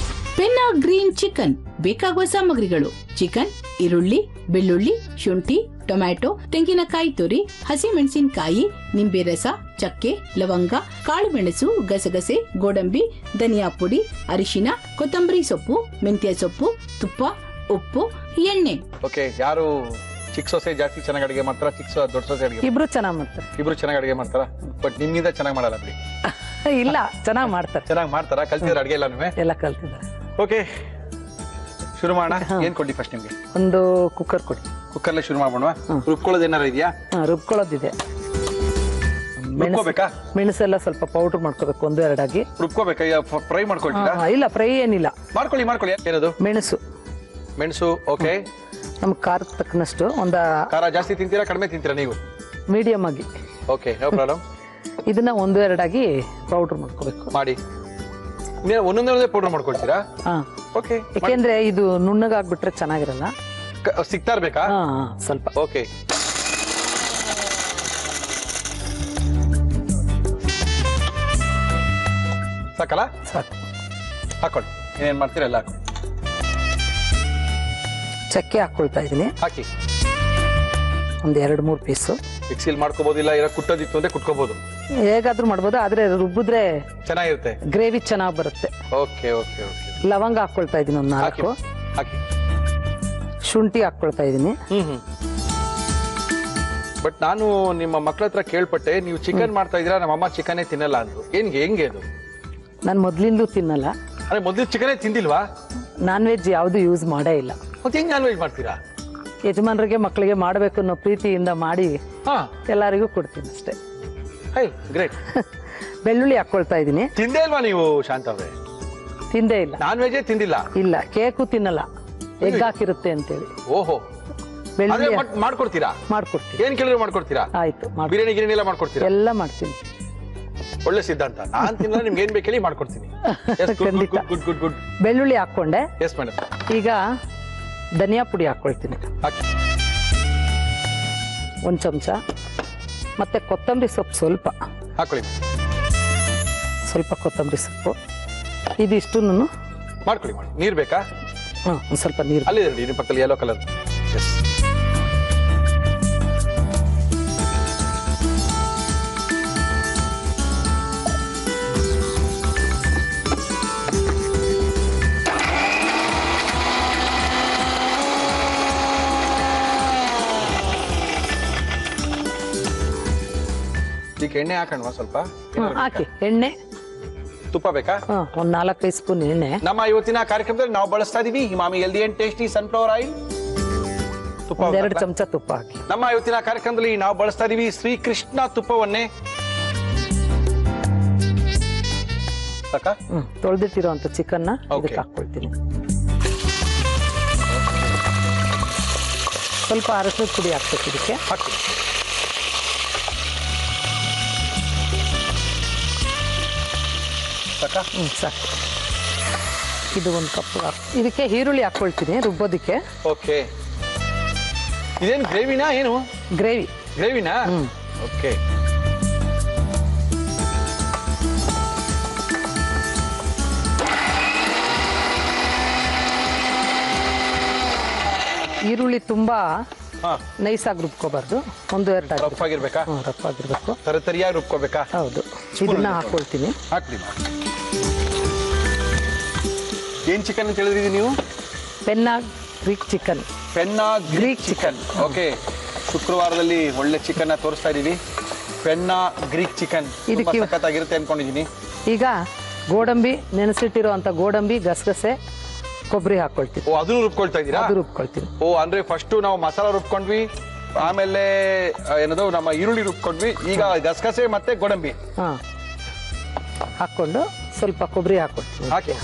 ಪೆನ್ನಾ ಗ್ರೀನ್ ಚಿಕನ್ ಬೇಕಾಗುವ ಸಾಮಗ್ರಿಗಳು: ಚಿಕನ್, ಈರುಳ್ಳಿ, ಬೆಳ್ಳುಳ್ಳಿ, ಶುಂಠಿ, ಟೊಮ್ಯಾಟೊ, ತೆಂಗಿನಕಾಯಿ ತುರಿ, ಹಸಿಮೆಣಸಿನಕಾಯಿ, ನಿಂಬೆ ರಸ, ಚಕ್ಕೆ, ಲವಂಗ, ಕಾಳು ಮೆಣಸು, ಗಸಗಸೆ, ಗೋಡಂಬಿ, ಧನಿಯಾ ಪುಡಿ, ಅರಿಶಿನ, ಕೊತ್ತಂಬರಿ ಸೊಪ್ಪು, ಮೆಂತ್ಯ ಸೊಪ್ಪು, ತುಪ್ಪ, ಉಪ್ಪು, ಎಣ್ಣೆ. ಓಕೆ. ಯಾರು ಚಿಕ್ಕ ಸೊಸೆ ಜಾಸ್ತಿ ಚೆನ್ನಾಗಿ ಅಡಿಗೆ ಮಾಡ್ತಾರ, ದೊಡ್ಡ ಸೊಸೆ ಅಡಿಗೆ? ಇಬ್ರು ಚೆನ್ನಾಗಿ ಮಾಡ್ತಾರೆ. ಇಬ್ರು ಚೆನ್ನಾಗಿ ಅಡಿಗೆ ಮಾಡ್ತಾರ, ಬಟ್ ನಿಮ್ಮಿಂದ ಚೆನ್ನಾಗಿ ಮಾಡಲ್ಲ ಬಿಡಿ. ಇಲ್ಲ, ಚೆನ್ನಾಗಿ ಮಾಡ್ತಾರೆ. ಚೆನ್ನಾಗಿ ಮಾಡ್ತಾರ? ಕಲ್ತಿದ್ರೆ ಅಡಿಗೆ ಎಲ್ಲ ನೀವೇ? ಎಲ್ಲ ಕಲ್ತಿದ್ದಾರೆ. ಓಕೆ, ಶುರು ಮಾಡೋಣ. ಏನ್ ಕೊಡಿ ಫಸ್ಟ್ ನಿಮ್ಗೆ? ಒಂದು ಕುಕ್ಕರ್ ಕೊಡಿ. ಕುಕ್ಕರ್ಲೆ ಶುರು ಮಾಡೋಣ. ರುಬ್ಕೊಳ್ಳೋದು ಏನಾರ ಇದೆಯಾ? ರುಬ್ಕೊಳ್ಳೋದಿದೆ. ರುಬ್ಕೋಬೇಕಾ? ಮೆಣಸೆಲ್ಲ ಸ್ವಲ್ಪ ಪೌಡರ್ ಮಾಡ್ಕೋಬೇಕು, 1-2 ಆಗಿ ರುಬ್ಕೋಬೇಕಾ? ಫ್ರೈ ಮಾಡ್ಕೊಳ್ತೀರಾ? ಇಲ್ಲ, ಫ್ರೈ ಏನಿಲ್ಲ. ಮಾಡ್ಕೊಳ್ಳಿ. ಏನದು? ಮೆಣಸು. ಓಕೆ. ನಮ್ ಖಾರದ ತಕ್ಕನಷ್ಟು. ಖಾರ ಜಾಸ್ತಿ ತಿಂತೀರಾ, ಕಡಿಮೆ ತಿಂತೀರಾ ನೀವು? ಮೀಡಿಯಮ್ ಆಗಿ. Okay, no problem. ಇದನ್ನ 1-2 ಆಗಿ ಪೌಡರ್ ಮಾಡ್ಕೋಬೇಕು. ಮಾಡಿ. ನೀವು ಒಂದೊಂದೇ ಪೌಡರ್ ಮಾಡ್ಕೊಳ್ತೀರಾ? ಹಾ, ಓಕೆ. ಯಾಕೆಂದ್ರೆ ಇದು ನುಣ್ಣಗಾಗ್ಬಿಟ್ರೆ ಚೆನ್ನಾಗಿರಲ್ಲ. ಸಿಗ್ತಾ ಇರ್ಬೇಕಾ? ಹಾ, ಸ್ವಲ್ಪ. ಓಕೆ. ಸಾಕಲ್ಲ? ಸಾಕು. ಹಾಕೊಳ್ಳಿ. ಏನೇನ್ ಮಾಡ್ತೀರಾ ಎಲ್ಲ ಹಾಕೊಳ್ಳಿ. ಚಕ್ಕೆ ಹಾಕೊಳ್ತಾ ಇದೀನಿ. ಹಾಕಿ. ಒಂದ್ 2-3 ಪೀಸು. ಮಿಕ್ಸಿಲ್ ಮಾಡ್ಕೋಬಹುದಿಲ್ಲ, ಇಲ್ಲ ಕುಟ್ಟೋದಿತ್ತು ಅಂದ್ರೆ ಕುಟ್ಕೋಬಹುದು. ಹೇಗಾದ್ರೂ ಮಾಡ್ಬೋದು, ಆದ್ರೆ ರುಬ್ಬಿದ್ರೆ ಚೆನ್ನಾಗಿರುತ್ತೆ, ಗ್ರೇವಿ ಚೆನ್ನಾಗಿ ಬರುತ್ತೆ. Okay okay okay. ಲವಂಗ ಹಾಕೊಳ್ತಾ ಇದೀನಿ ಒಂದು 4. ಹಾಕಿ. ಶುಂಠಿ ಹಾಕೊಳ್ತಾ ಇದೀನಿ. ಬಟ್ ನಾನು ನಿಮ್ಮ ಮಕ್ಳ ಹತ್ರ ಕೇಳ್ಪಟ್ಟೆ, ನೀವು ಚಿಕನ್ ಮಾಡ್ತಾ ಇದೀರಾ, ನಮ್ಮ ಅಮ್ಮ ಚಿಕನೇ ತಿನ್ನಲ್ಲ ಅಂದ್ರು. ಹೆಂಗೆ ಅದು? ನಾನು ಮೊದ್ಲಿಂದೂ ತಿನ್ನಲ್ಲ. ಅದೇ ಮೊದಲು ಚಿಕನೇ ತಿಂದಿಲ್ವಾ? ನಾನ್ ವೆಜ್ ಯಾವ್ದು ಯೂಸ್ ಮಾಡೇ ಇಲ್ಲ. ಮತ್ತೆ ಹೆಂಗ್ ನಾನ್ ವೆಜ್ ಮಾಡ್ತೀರಾ? ಯಜಮಾನರಿಗೆ ಮಕ್ಕಳಿಗೆ ಮಾಡ್ಬೇಕು ಅನ್ನೋ ಪ್ರೀತಿಯಿಂದ ಮಾಡಿ ಹಾ, ಎಲ್ಲರಿಗೂ ಕೊಡ್ತೀನಿ ಅಷ್ಟೇ. High great. ಬೆಳ್ಳುಳ್ಳಿ ಹಾಕೊಳ್ತಾ ಇದೀನಿ. ತಿಂದೇ ಇಲ್ವಾ ನೀವು ಶಾಂತ ಅವ್ರೆ? ತಿಂದೇ ಇಲ್ಲ. ನಾನ್ ವೆಜ್ ತಿಂದಿಲ್ಲ? ಇಲ್ಲ, ಕೇಕು ತಿನ್ನಲ್ಲ, ಎಗ್ ಹಾಕಿರುತ್ತೆ ಅಂತೇಳಿ. ಓಹೋ. ಬೆಳ್ಳುಳ್ಳಿ ಮಾಡ್ಕೊಡ್ತೀರಾ? ಮಾಡ್ಕೊಡ್ತೀನಿ. ಏನ್ ಕೇಳಿದ್ರು ಮಾಡ್ಕೊಡ್ತೀರಾ? ಆಯ್ತು, ಬಿರಿಯಾನಿ ಗಿರಿಯಾನಿ ಎಲ್ಲ ಮಾಡ್ಕೊಡ್ತೀರಾ? ಎಲ್ಲ ಮಾಡ್ತೀನಿ. ಒಳ್ಳೆ ಸಿದ್ಧಾಂತ. ನಾನ್ ತಿನ್ನಲ್ಲ, ನಿಮ್ಗೆ ಏನ್ ಬೇಕು ಹೇಳಿ ಮಾಡ್ಕೊಡ್ತೀನಿ. ಖಂಡಿತ. ಗುಡ್. ಬೆಳ್ಳುಳ್ಳಿ ಹಾಕೊಂಡೆ. Yes madam. ಈಗ ಧನಿಯಾ ಪುಡಿ ಹಾಕೊಳ್ತೀನಿ. ಹಾಕಿ. 1 ಚಮಚ. ಮತ್ತೆ ಕೊತ್ತಂಬರಿ ಸೊಪ್ಪು ಸ್ವಲ್ಪ ಹಾಕೊಳ್ಳಿ. ಸ್ವಲ್ಪ ಕೊತ್ತಂಬರಿ ಸೊಪ್ಪು. ಇದಿಷ್ಟು ಮಾಡ್ಕೊಳ್ಳಿ. ನೀರ್ ಬೇಕಾ? ಒಂದು ಸ್ವಲ್ಪ ನೀರು. ಅಲ್ಲಿ ನಿಮ್ಮ ಪಕ್ಕದಲ್ಲಿ ಯೆಲ್ಲೋ ಕಲರ್. ಎಸ್. ಇದಕ್ಕೆ ಎಣ್ಣೆ ಹಾಕೋಣ ಸ್ವಲ್ಪ? ಹಾಕಿ. ಎಣ್ಣೆ, ತುಪ್ಪ ಬೇಕಾ? ಒಂದು 4-5 ಸ್ಪೂನ್ ಎಣ್ಣೆ. ನಮ್ಮ ಇವತ್ತಿನ ಕಾರ್ಯಕ್ರಮದಲ್ಲಿ ನಾವು ಬಳಸ್ತಾ ಇದೀವಿ Emami healthy and tasty sunflower oil. ತುಪ್ಪ 2 ಚಮಚ ತುಪ್ಪ ಹಾಕಿ. ನಮ್ಮ ಇವತ್ತಿನ ಕಾರ್ಯಕ್ರಮದಲ್ಲಿ ನಾವು ಬಳಸ್ತಾ ಇದೀವಿ ಶ್ರೀಕೃಷ್ಣ ತುಪ್ಪವನ್ನೇ. ಸಾಕಾ? ತೊಳೆದಿಟ್ಟಿರುವಂತ ಚಿಕನ್ನ ಇದಕ್ಕೆ ಹಾಕೊಳ್ತೀನಿ. ಸ್ವಲ್ಪ ಅರಶಿನದ ಪುಡಿ ಹಾಕ್ಬೇಕು ಇದಕ್ಕೆ. ಹಾಕಿ. ಸಾಕಾ? ಸಾಕು. ಇದು 1 ಕಪ್. ಇದಕ್ಕೆ ಈರುಳ್ಳಿ ಹಾಕೊಳ್ತೀನಿ ರುಬ್ಬೋದಿಕ್ಕೆ. ಓಕೆ. ಇದೇನು ಗ್ರೇವಿನಾ? ಏನು ಗ್ರೇವಿನಾ? ಓಕೆ. ಈರುಳ್ಳಿ ತುಂಬಾ ನೈಸಾಗಿ ರುಬ್ಕೋಬಾರ್ದು. 1-2 ರಫ್ ಆಗಿರ್ಬೇಕಾ? ರಫ್ ಆಗಿರ್ಬೇಕು. ತರಿಯಾಗಿ ರುಬ್ಕೋಬೇಕಾ? ಹೌದು. ಇದನ್ನ ಹಾಕೊಳ್ತೀನಿ. ಹಾಕ್ಲಿ. ಏನ್ ಚಿಕನ್ ಅಂತ ಹೇಳಿದ್ರಿ ನೀವು? Penne Greek chicken. Penne Greek chicken. Okay. ಶುಕ್ರವಾರದಲ್ಲಿ ಒಳ್ಳೆ ಚಿಕನ್ ತೋರಿಸ್ತಾ ಇದೀವಿ. ಪೆನ್ನಾ ಗ್ರೀಕ್ ಚಿಕನ್ ಸಖತ್ತಾಗಿರುತ್ತೆ ಅನ್ಕೊಂಡಿದೀನಿ. ಈಗ ಗೋಡಂಬಿ, ನೆನೆಸಿಟ್ಟಿರುವಂತ ಗೋಡಂಬಿ, ಗಸಗಸೆ, ಕೊಬ್ಬರಿ ಹಾಕೊಳ್ತೀನಿ. ಓ, ಅದನ್ನು ರುಬ್ಕೊಳ್ತಾ ಇದೀರಾ? ಅದು ರುಬ್ಕೊಳ್ತೀನಿ. ಓ, ಅಂದ್ರೆ ಫಸ್ಟ್ ನಾವು ಮಸಾಲ ರುಬ್ಕೊಂಡ್ವಿ, ಆಮೇಲೆ ಏನದು ನಮ್ಮ ಈರುಳ್ಳಿ ರುಬ್ಕೊಂಡ್ವಿ, ಈಗ ಗಸಗಸೆ ಮತ್ತೆ ಗೋಡಂಬಿ ಹಾಕೊಂಡು ಸ್ವಲ್ಪ ಕೊಬ್ಬರಿ ಹಾಕೊಳ್ತೀನಿ. ಹಾಕಿ.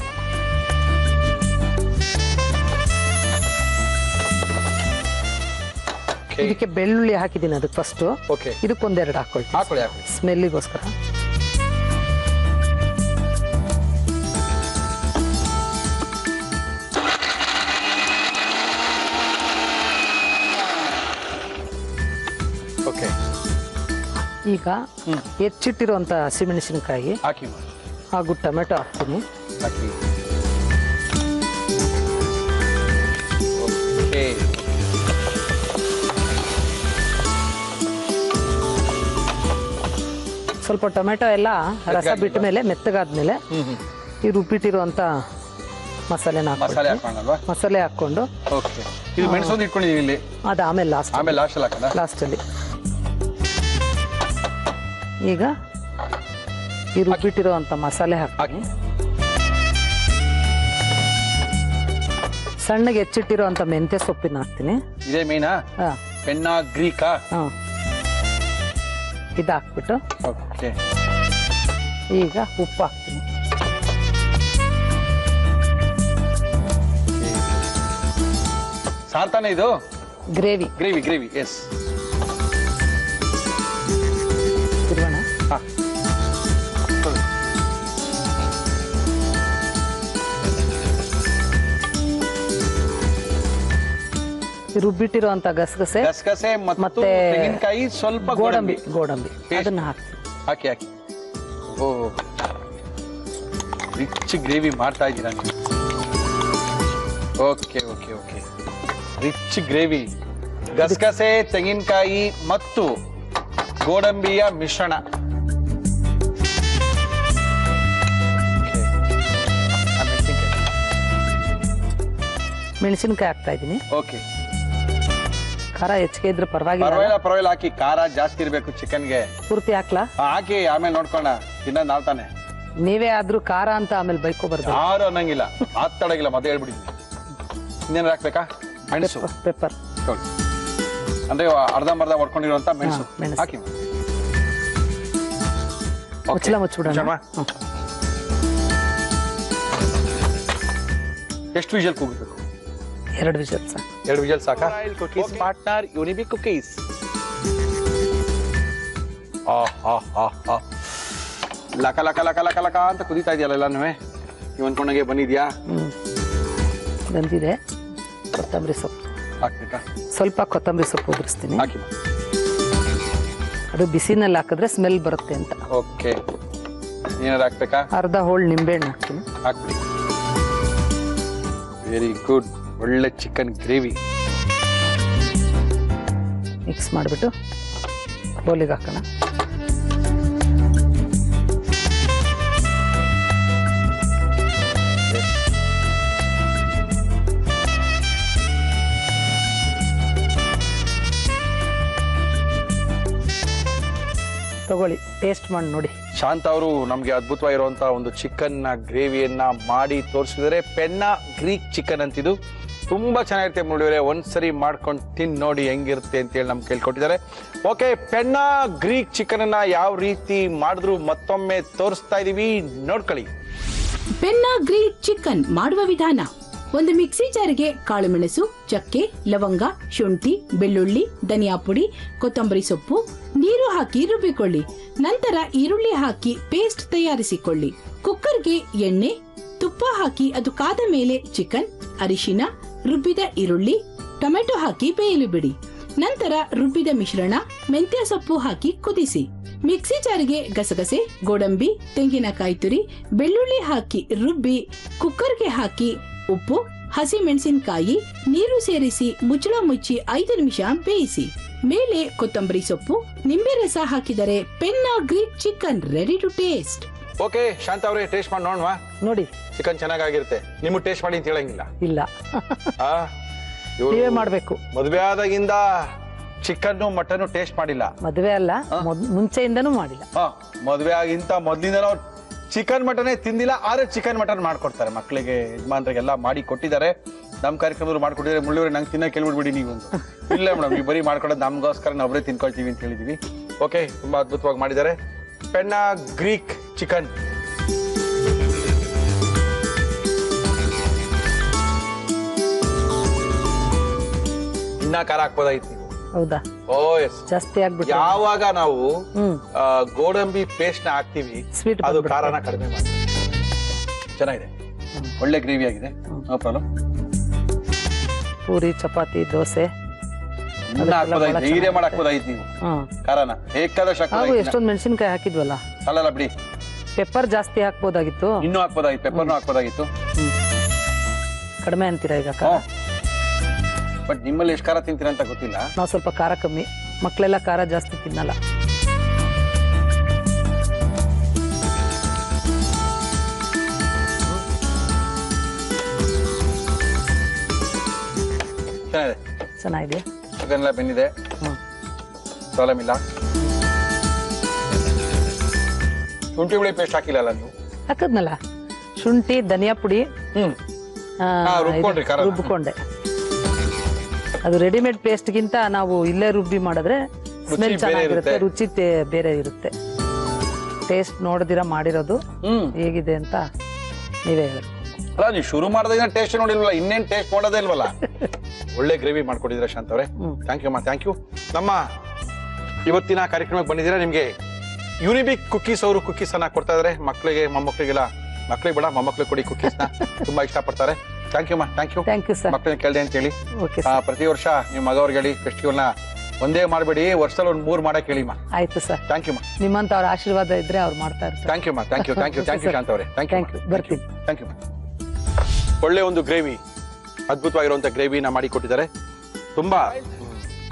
ಇದಕ್ಕೆ ಬೆಳ್ಳುಳ್ಳಿ ಹಾಕಿದ್ದೀನಿ ಅದಕ್ಕೆ ಫಸ್ಟ್. ಓಕೆ. ಇದಕ್ಕೆ 1-2 ಹಾಕೊಳ್ತೀನಿ. ಹಾಕೊಳ್ಳಿ. ಸ್ಮೆಲ್ಲಿಗೋಸ್ಕರ. ಓಕೆ. ಈಗ ಹೆಚ್ಚಿಟ್ಟಿರುವಂತ ಹಸಿಮೆಣಸಿನಕಾಯಿ ಹಾಕಿ. ಹಾಗೂ ಟೊಮೆಟೊ ಹಾಕ್ತೀನಿ. ಹಾಕಿ. ಓಕೆ. ಸ್ವಲ್ಪ ಟೊಮೆಟೊ ಎಲ್ಲ ರಸ ಬಿಟ್ಟ ಮೇಲೆ, ಮೆತ್ತಗಾದ್ಮೇಲೆ ಈ ರುಬ್ಬಿಟ್ಟಿರುವಂತ ಮಸಾಲೆ ಹಾಕೊಂಡು ಇದು ಮೆಣಸೊಂದು ಇಟ್ಕೊಂಡಿದೀವಿ ಇಲ್ಲಿ. ಅದು ಆಮೇಲೆ ಲಾಸ್ಟಲ್ಲಿ. ಈಗ ಈ ರುಬ್ಬಿಟ್ಟಿರುವಂತ ಮಸಾಲೆ ಹಾಕಿ. ಸಣ್ಣಗೆ ಹೆಚ್ಚಿಟ್ಟಿರುವಂತ ಮೆಂತ್ಯ ಸೊಪ್ಪಿನ ಹಾಕ್ತೀನಿ. ಇದೇ ಮೇನಾ? ಪೆನ್ನಾ ಗ್ರೀಕಾ? ಇದು ಹಾಕ್ಬಿಟ್ಟು ಓಕೆ. ಈಗ ಉಪ್ಪು ಹಾಕ್ತೀನಿ. ಸಾರ್ತಾನೆ ಇದು? ಗ್ರೇವಿ. ಎಸ್. ರುಬ್ಬಿಟ್ಟಿರೋ ಅಂತ ಗಸಗಸೆ ಗಸಗಸೆ ಮತ್ತು ಮತ್ತೆ ತೆಂಗಿನಕಾಯಿ, ಸ್ವಲ್ಪ ಗೋಡಂಬಿ ಗೋಡಂಬಿ ಅದನ್ನ ಹಾಕ್ತೀವಿ. ಹಾಕಿ. ಓ, ರಿಚ್ ಗ್ರೇವಿ ಮಾಡ್ತಾ ಇದ್ದೀರಾ ನೀವು. Okay okay okay, rich gravy, ಗಸಗಸೆ, ತೆಂಗಿನಕಾಯಿ ಮತ್ತು ಗೋಡಂಬಿಯ ಮಿಶ್ರಣ. ಮೆಣಸಿನಕಾಯಿ ಹಾಕ್ತಾ ಇದ್ದೀನಿ. ಓಕೆ, ಖಾರ ಹೆಚ್ಚಿಗೆ ಇದ್ರೆ ಪರವಾಗಿಲ್ಲ. ಪರವಾಗಿಲ್ಲ ಹಾಕಿ. ಖಾರ ಜಾಸ್ತಿ ಇರಬೇಕು ಚಿಕನ್ಗೆ. ಪೂರ್ತಿ ಹಾಕ್ಲಾ? ಹಾಕಿ, ಆಮೇಲೆ ನೋಡ್ಕೋಣ. ಇನ್ನೊಂದು ನಾಳ್ತಾನೆ ನೀವೇ ಆದ್ರೂ ಖಾರ ಅಂತ ಆಮೇಲೆ ಬೈಕೋಬಾರ್ದು. ಯಾರು ಅನ್ನಂಗಿಲ್ಲ, ಮಾತಾಡಂಗಿಲ್ಲ, ಮತ್ತೆ ಹೇಳ್ಬಿಟ್ಟಿದ್ವಿ. ಇನ್ನೇನು ಹಾಕ್ಬೇಕಾ? ಮೆಣಸು, ಪೆಪ್ಪರ್ ಅಂದ್ರೆ ಅರ್ಧಂಬರ್ಧ ಹೊಡ್ಕೊಂಡಿರುವಂತ ಮೆಣಸು ಮೆಣಸು. ಹಾಕಿ. ಮುಚ್ಚಳ ಮುಚ್ಚಿಬಿಡೋಣ. ಎಷ್ಟು ವಿಷಲ್ ಕೂಗಬೇಕು? 2 ವಿಷಲ್ ಸಾಕು. 2 ವಿಷಲ್ ಸಾಕಾ? Cookies partner Unibic cookies. ಲಕ ಲಕ ಲಕ ಲಕ ಲಕ ಅಂತ ಕುದೀತಾ ಇದೆಯಲ್ಲ ಎಲ್ಲಾನು. ನೀವು ಅನ್ಕೊಂಡಂಗೆ ಬಂದಿದ್ಯಾ? ಬಂದಿದೆ. ಕೊತ್ತಂಬರಿ ಸೊಪ್ಪು ಹಾಕ್ಬೇಕಾ? ಸ್ವಲ್ಪ ಕೊತ್ತಂಬರಿ ಸೊಪ್ಪು ಉದುರಿಸ್ತೀನಿ. ಹಾಕಿ. ಅದು ಬಿಸಿನಲ್ಲಿ ಹಾಕಿದ್ರೆ ಸ್ಮೆಲ್ ಬರುತ್ತೆ ಅಂತ. ಓಕೆ, ಏನಾರು ಹಾಕ್ಬೇಕಾ? ಅರ್ಧ ಹೋಳು ನಿಂಬೆಹಣ್ಣು ಹಾಕ್ತೀನಿ. ಹಾಕ್ಬಿಡಿ. ವೆರಿ ಗುಡ್, ಒಳ್ಳೆ ಚಿಕನ್ ಗ್ರೇವಿ. ಮಿಕ್ಸ್ ಮಾಡಿಬಿಟ್ಟು ಬೌಲಿಗೆ ಹಾಕೋಣ. ತಗೊಳ್ಳಿ, ಟೇಸ್ಟ್ ಮಾಡಿ ನೋಡಿ. ಶಾಂತ ಅವರು ನಮ್ಗೆ ಅದ್ಭುತವಾಗಿರುವಂತಹ ಒಂದು ಚಿಕನ್ ನ ಗ್ರೇವಿಯನ್ನ ಮಾಡಿ ತೋರಿಸಿದರೆ. ಪೆನ್ನಾ ಗ್ರೀಕ್ ಚಿಕನ್ ಅಂತಿದ್ದು ತುಂಬಾ ಚೆನ್ನಾಗಿರುತ್ತೆ. ನೋಡಿದ್ರೆ ಒಂದ್ಸರಿ ಮಾಡ್ಕೊಂಡು ತಿನ್ ನೋಡಿ ಹೆಂಗಿರುತ್ತೆ ಅಂತ ಹೇಳಿ ನಮ್ಗೆ ಕೇಳ್ಕೊಟ್ಟಿದ್ದಾರೆ. ಓಕೆ, ಪೆನ್ನಾ ಗ್ರೀಕ್ ಚಿಕನ್ ಅನ್ನ ಯಾವ ರೀತಿ ಮಾಡಿದ್ರು ಮತ್ತೊಮ್ಮೆ ತೋರಿಸ್ತಾ ಇದೀವಿ, ನೋಡ್ಕೊಳ್ಳಿ. ಪೆನ್ನಾ ಗ್ರೀಕ್ ಚಿಕನ್ ಮಾಡುವ ವಿಧಾನ: ಒಂದು ಮಿಕ್ಸಿ ಜಾರಿಗೆ ಕಾಳುಮೆಣಸು, ಚಕ್ಕೆ, ಲವಂಗ, ಶುಂಠಿ, ಬೆಳ್ಳುಳ್ಳಿ, ಧನಿಯಾ ಪುಡಿ, ಕೊತ್ತಂಬರಿ ಸೊಪ್ಪು, ನೀರು ಹಾಕಿ ರುಬ್ಬಿಕೊಳ್ಳಿ. ನಂತರ ಈರುಳ್ಳಿ ಹಾಕಿ ಪೇಸ್ಟ್ ತಯಾರಿಸಿಕೊಳ್ಳಿ. ಕುಕ್ಕರ್ಗೆ ಎಣ್ಣೆ, ತುಪ್ಪ ಹಾಕಿ ಅದು ಕಾದ ಮೇಲೆ ಚಿಕನ್, ಅರಿಶಿನ, ರುಬ್ಬಿದ ಈರುಳ್ಳಿ, ಟೊಮೆಟೊ ಹಾಕಿ ಬೇಯಲು ಬಿಡಿ. ನಂತರ ರುಬ್ಬಿದ ಮಿಶ್ರಣ, ಮೆಂತ್ಯ ಸೊಪ್ಪು ಹಾಕಿ ಕುದಿಸಿ. ಮಿಕ್ಸಿ ಜಾರಿಗೆ ಗಸಗಸೆ, ಗೋಡಂಬಿ, ತೆಂಗಿನಕಾಯಿ ತುರಿ, ಬೆಳ್ಳುಳ್ಳಿ ಹಾಕಿ ರುಬ್ಬಿ ಕುಕ್ಕರ್ಗೆ ಹಾಕಿ ಉಪ್ಪು, ಹಸಿ ಮೆಣಸಿನಕಾಯಿ, ನೀರು ಸೇರಿಸಿ ಮುಚ್ಚಳ ಮುಚ್ಚಿ 5 ನಿಮಿಷ ಬೇಯಿಸಿ. ಮೇಲೆ ಕೊತ್ತಂಬರಿ ಸೊಪ್ಪು, ನಿಂಬೆ ರಸ ಹಾಕಿದರೆ penne Greek chicken ready to taste. Okay Shanta ಅವರೇ, ಟೇಸ್ಟ್ ಮಾಡಿ ನೋಡುವ. ನೋಡಿ, ಚಿಕನ್ ಚೆನ್ನಾಗಿರುತ್ತೆ. ನಿಮ್ಗೆ ಟೇಸ್ಟ್ ಮಾಡಿ ಅಂತ ಹೇಳಂಗಿಲ್ಲ. ಇಲ್ಲ, ಇವ್ರು ನೀವೇ ಮಾಡ್ಬೇಕು. ಮದುವೆ ಆದಾಗಿಂದ ಚಿಕನ್ ಮಟನ್ ಟೇಸ್ಟ್ ಮಾಡಿಲ್ಲ. ಮದುವೆ ಅಲ್ಲ, ಮುಂಚೆಯಿಂದನೂ ಮಾಡಿಲ್ಲ. ಮದುವೆ ಆಗಿಂತ ಮೊದ್ಲಿಂದ ಚಿಕನ್ ಮಟನೇ ತಿಂದಿಲ್ಲ. ಆದ್ರೆ ಚಿಕನ್ ಮಟನ್ ಮಾಡ್ಕೊಡ್ತಾರೆ ಮಕ್ಕಳಿಗೆ, ಯಜಮಾನ್ರಿಗೆಲ್ಲ ಮಾಡಿ ಕೊಟ್ಟಿದ್ದಾರೆ. ನಮ್ ಕಾರ್ಯಕ್ರಮದವ್ರು ಮಾಡ್ಕೊಟ್ಟಿದ್ದಾರೆ. ಮುಳ್ಳಿವ್ರೆ ನಂಗೆ ತಿನ್ನ ಕೇಳ್ಬಿಡ್ಬಿಡಿ ನೀವು. ಇಲ್ಲ ಮೇಡಮ್, ನೀವು ಬರೀ ಮಾಡ್ಕೊಡೋದು ನಮ್ಗೋಸ್ಕರ ನಾವು ಒಬ್ಬರೇ ತಿನ್ಕೊಳ್ತೀವಿ ಅಂತ ಹೇಳಿದೀವಿ. ಓಕೆ, ತುಂಬಾ ಅದ್ಭುತವಾಗಿ ಮಾಡಿದ್ದಾರೆ. Penna Greek chicken. ಇನ್ನ ಖಾರ ಹಾಕ್ಬೋದಾಯ್ತು ನೀವು. ಹೌದಾ? ಓ ಎಸ್, ಜಾಸ್ತಿ ಆಗ್ಬಿಟ್ಟು. ಯಾವಾಗ ನಾವು ಗೋಡಂಬಿ ಪೇಸ್ಟ್ ನ ಹಾಕ್ತಿವಿ, ಸ್ವೀಟ್ ಅದು ಖಾರನ ಕಡಿಮೆ ಮಾಡಿ. ಚೆನ್ನಾಗಿದೆ, ಒಳ್ಳೆ ಗ್ರೇವಿ ಆಗಿದೆ. No problem. ಪೂರಿ, ಚಪಾತಿ, ದೋಸೆ ಧೈರ್ಯ ಮಾಡಾಕ್ಬೋದಾಯ್ತು ನೀವು. ಖಾರನ ಬೇಕಾದಷ್ಟು ಹಾಗೂ ಎಷ್ಟೊಂದು ಮೆಣಸಿನಕಾಯಿ ಹಾಕಿದ್ವಲ್ಲ. ಅಲ್ಲಲ್ಲ ಬಿಡಿ, ಪೆಪ್ಪರ್ ಜಾಸ್ತಿ ಹಾಕ್ಬೋದಾಗಿತ್ತು. ಇನ್ನೂ ಹಾಕ್ಬೋದಾಗಿತ್ತು, ಪೆಪ್ಪರ್ನು ಹಾಕ್ಬೋದಾಗಿತ್ತು. ಕಡಿಮೆ ಅಂತೀರಾ ಈಗ? ಬಟ್ ನಿಮ್ಮಲ್ಲಿ ಎಷ್ಟು ಖಾರ ತಿಂತೀರ ಅಂತ ಗೊತ್ತಿಲ್ಲ. ನಾವು ಸ್ವಲ್ಪ ಖಾರ ಕಮ್ಮಿ, ಮಕ್ಕಳೆಲ್ಲ ಖಾರ ಜಾಸ್ತಿ ತಿನ್ನಲ್ಲ. ಚೆನ್ನಾಗಿದೆ. ಚಿಕನ್ ಎಲ್ಲ ಬೆಂದಿದೆ, ಪ್ರಾಬ್ಲಮ್ ಇಲ್ಲ. ಶುಂಠಿ ಹುಳಿ ಪೇಸ್ಟ್ ಹಾಕಿಲ್ಲ ನೀವು? ಹಾಕದ್ನಲ್ಲ, ಶುಂಠಿ, ಧನಿಯಾ ಪುಡಿ ರುಬ್ಕೊಂಡ್ರೆ. ಅದು ರೆಡಿಮೇಡ್ ಪೇಸ್ಟ್ಗಿಂತ ನಾವು ಇಲ್ಲೇ ರುಬ್ಬಿ ಮಾಡಿದ್ರೆ ಸ್ಮೆಲ್ ಚೆನ್ನಾಗಿರುತ್ತೆ, ರುಚಿ ಬೇರೆ ಇರುತ್ತೆ. ಟೇಸ್ಟ್ ನೋಡಿದಿರ ಮಾಡಿರೋದು ಹೇಗಿದೆ ಅಂತ ನೀವೇ ಹೇಳಿ. ಅಲ್ಲ, ನೀವು ಶುರು ಮಾಡಿದಾಗ ಟೇಸ್ಟ್ ನೋಡಿಲ್ವಲ್ಲ, ಇನ್ನೇನ್ ಟೇಸ್ಟ್ ನೋಡೋದೇ ಇಲ್ವಲ್ಲ. ಒಳ್ಳೆ ಗ್ರೇವಿ ಮಾಡ್ಕೊಟ್ಟಿದ್ದೀರಾ ಶಾಂತ ಅವರೇ. ಥ್ಯಾಂಕ್ ಯು ಅಮ್ಮ, ಥ್ಯಾಂಕ್ ಯು. ನಮ್ಮ ಇವತ್ತಿನ ಕಾರ್ಯಕ್ರಮಕ್ಕೆ ಬಂದಿದ್ದೀರಾ. ನಿಮ್ಗೆ ಯುನಿಬಿಕ್ ಕುಕೀಸ್ ಅವರು ಕುಕೀಸ್ ಅನ್ನ ಕೊಡ್ತಾ ಇದಾರೆ. ಮಕ್ಕಳಿಗೆ, ಮೊಮ್ಮಕ್ಕಳಿಗೆಲ್ಲ, ಮಕ್ಕಳಿಗೆ ಬೇಡ ಮೊಮ್ಮಕ್ಕಳಿಗೆ ಕೊಡಿ ಕುಕೀಸ್ ನ, ತುಂಬಾ ಇಷ್ಟಪಡ್ತಾರೆ. Thank you thank you. Thank you sir. ಮಕ್ಕಳನ್ನ ಕೇಳಿದೆ ಅಂತ ಹೇಳಿ. Okay sir. ಪ್ರತಿ ವರ್ಷ ನಿಮ್ಮ ಮಗವ್ರಿಗೆ ಹೇಳಿ ಫೆಸ್ಟಿವಲ್ನ ಒಂದೇ ಮಾಡಬೇಡಿ, ವರ್ಷದಲ್ಲಿ ಒಂದು 3 ಮಾಡಕ್ಕೆ ಹೇಳಿ. ಆಯ್ತು ಸರ್. Thank you. ನಿಮ್ಮಂತ ಅವ್ರ ಆಶೀರ್ವಾದ ಇದ್ರೆ ಅವ್ರು ಮಾಡ್ತಾ ಇರ್ತಾರೆ. Thank you thank you thank you thank you Shanta ಅವರೇ. Thank you. ಬರ್ತೀನಿ. Thank you. ಒಳ್ಳೆ ಒಂದು ಗ್ರೇವಿ, ಅದ್ಭುತವಾಗಿರುವಂಥ ಗ್ರೇವಿನ ಮಾಡಿಕೊಟ್ಟಿದ್ದಾರೆ. ತುಂಬಾ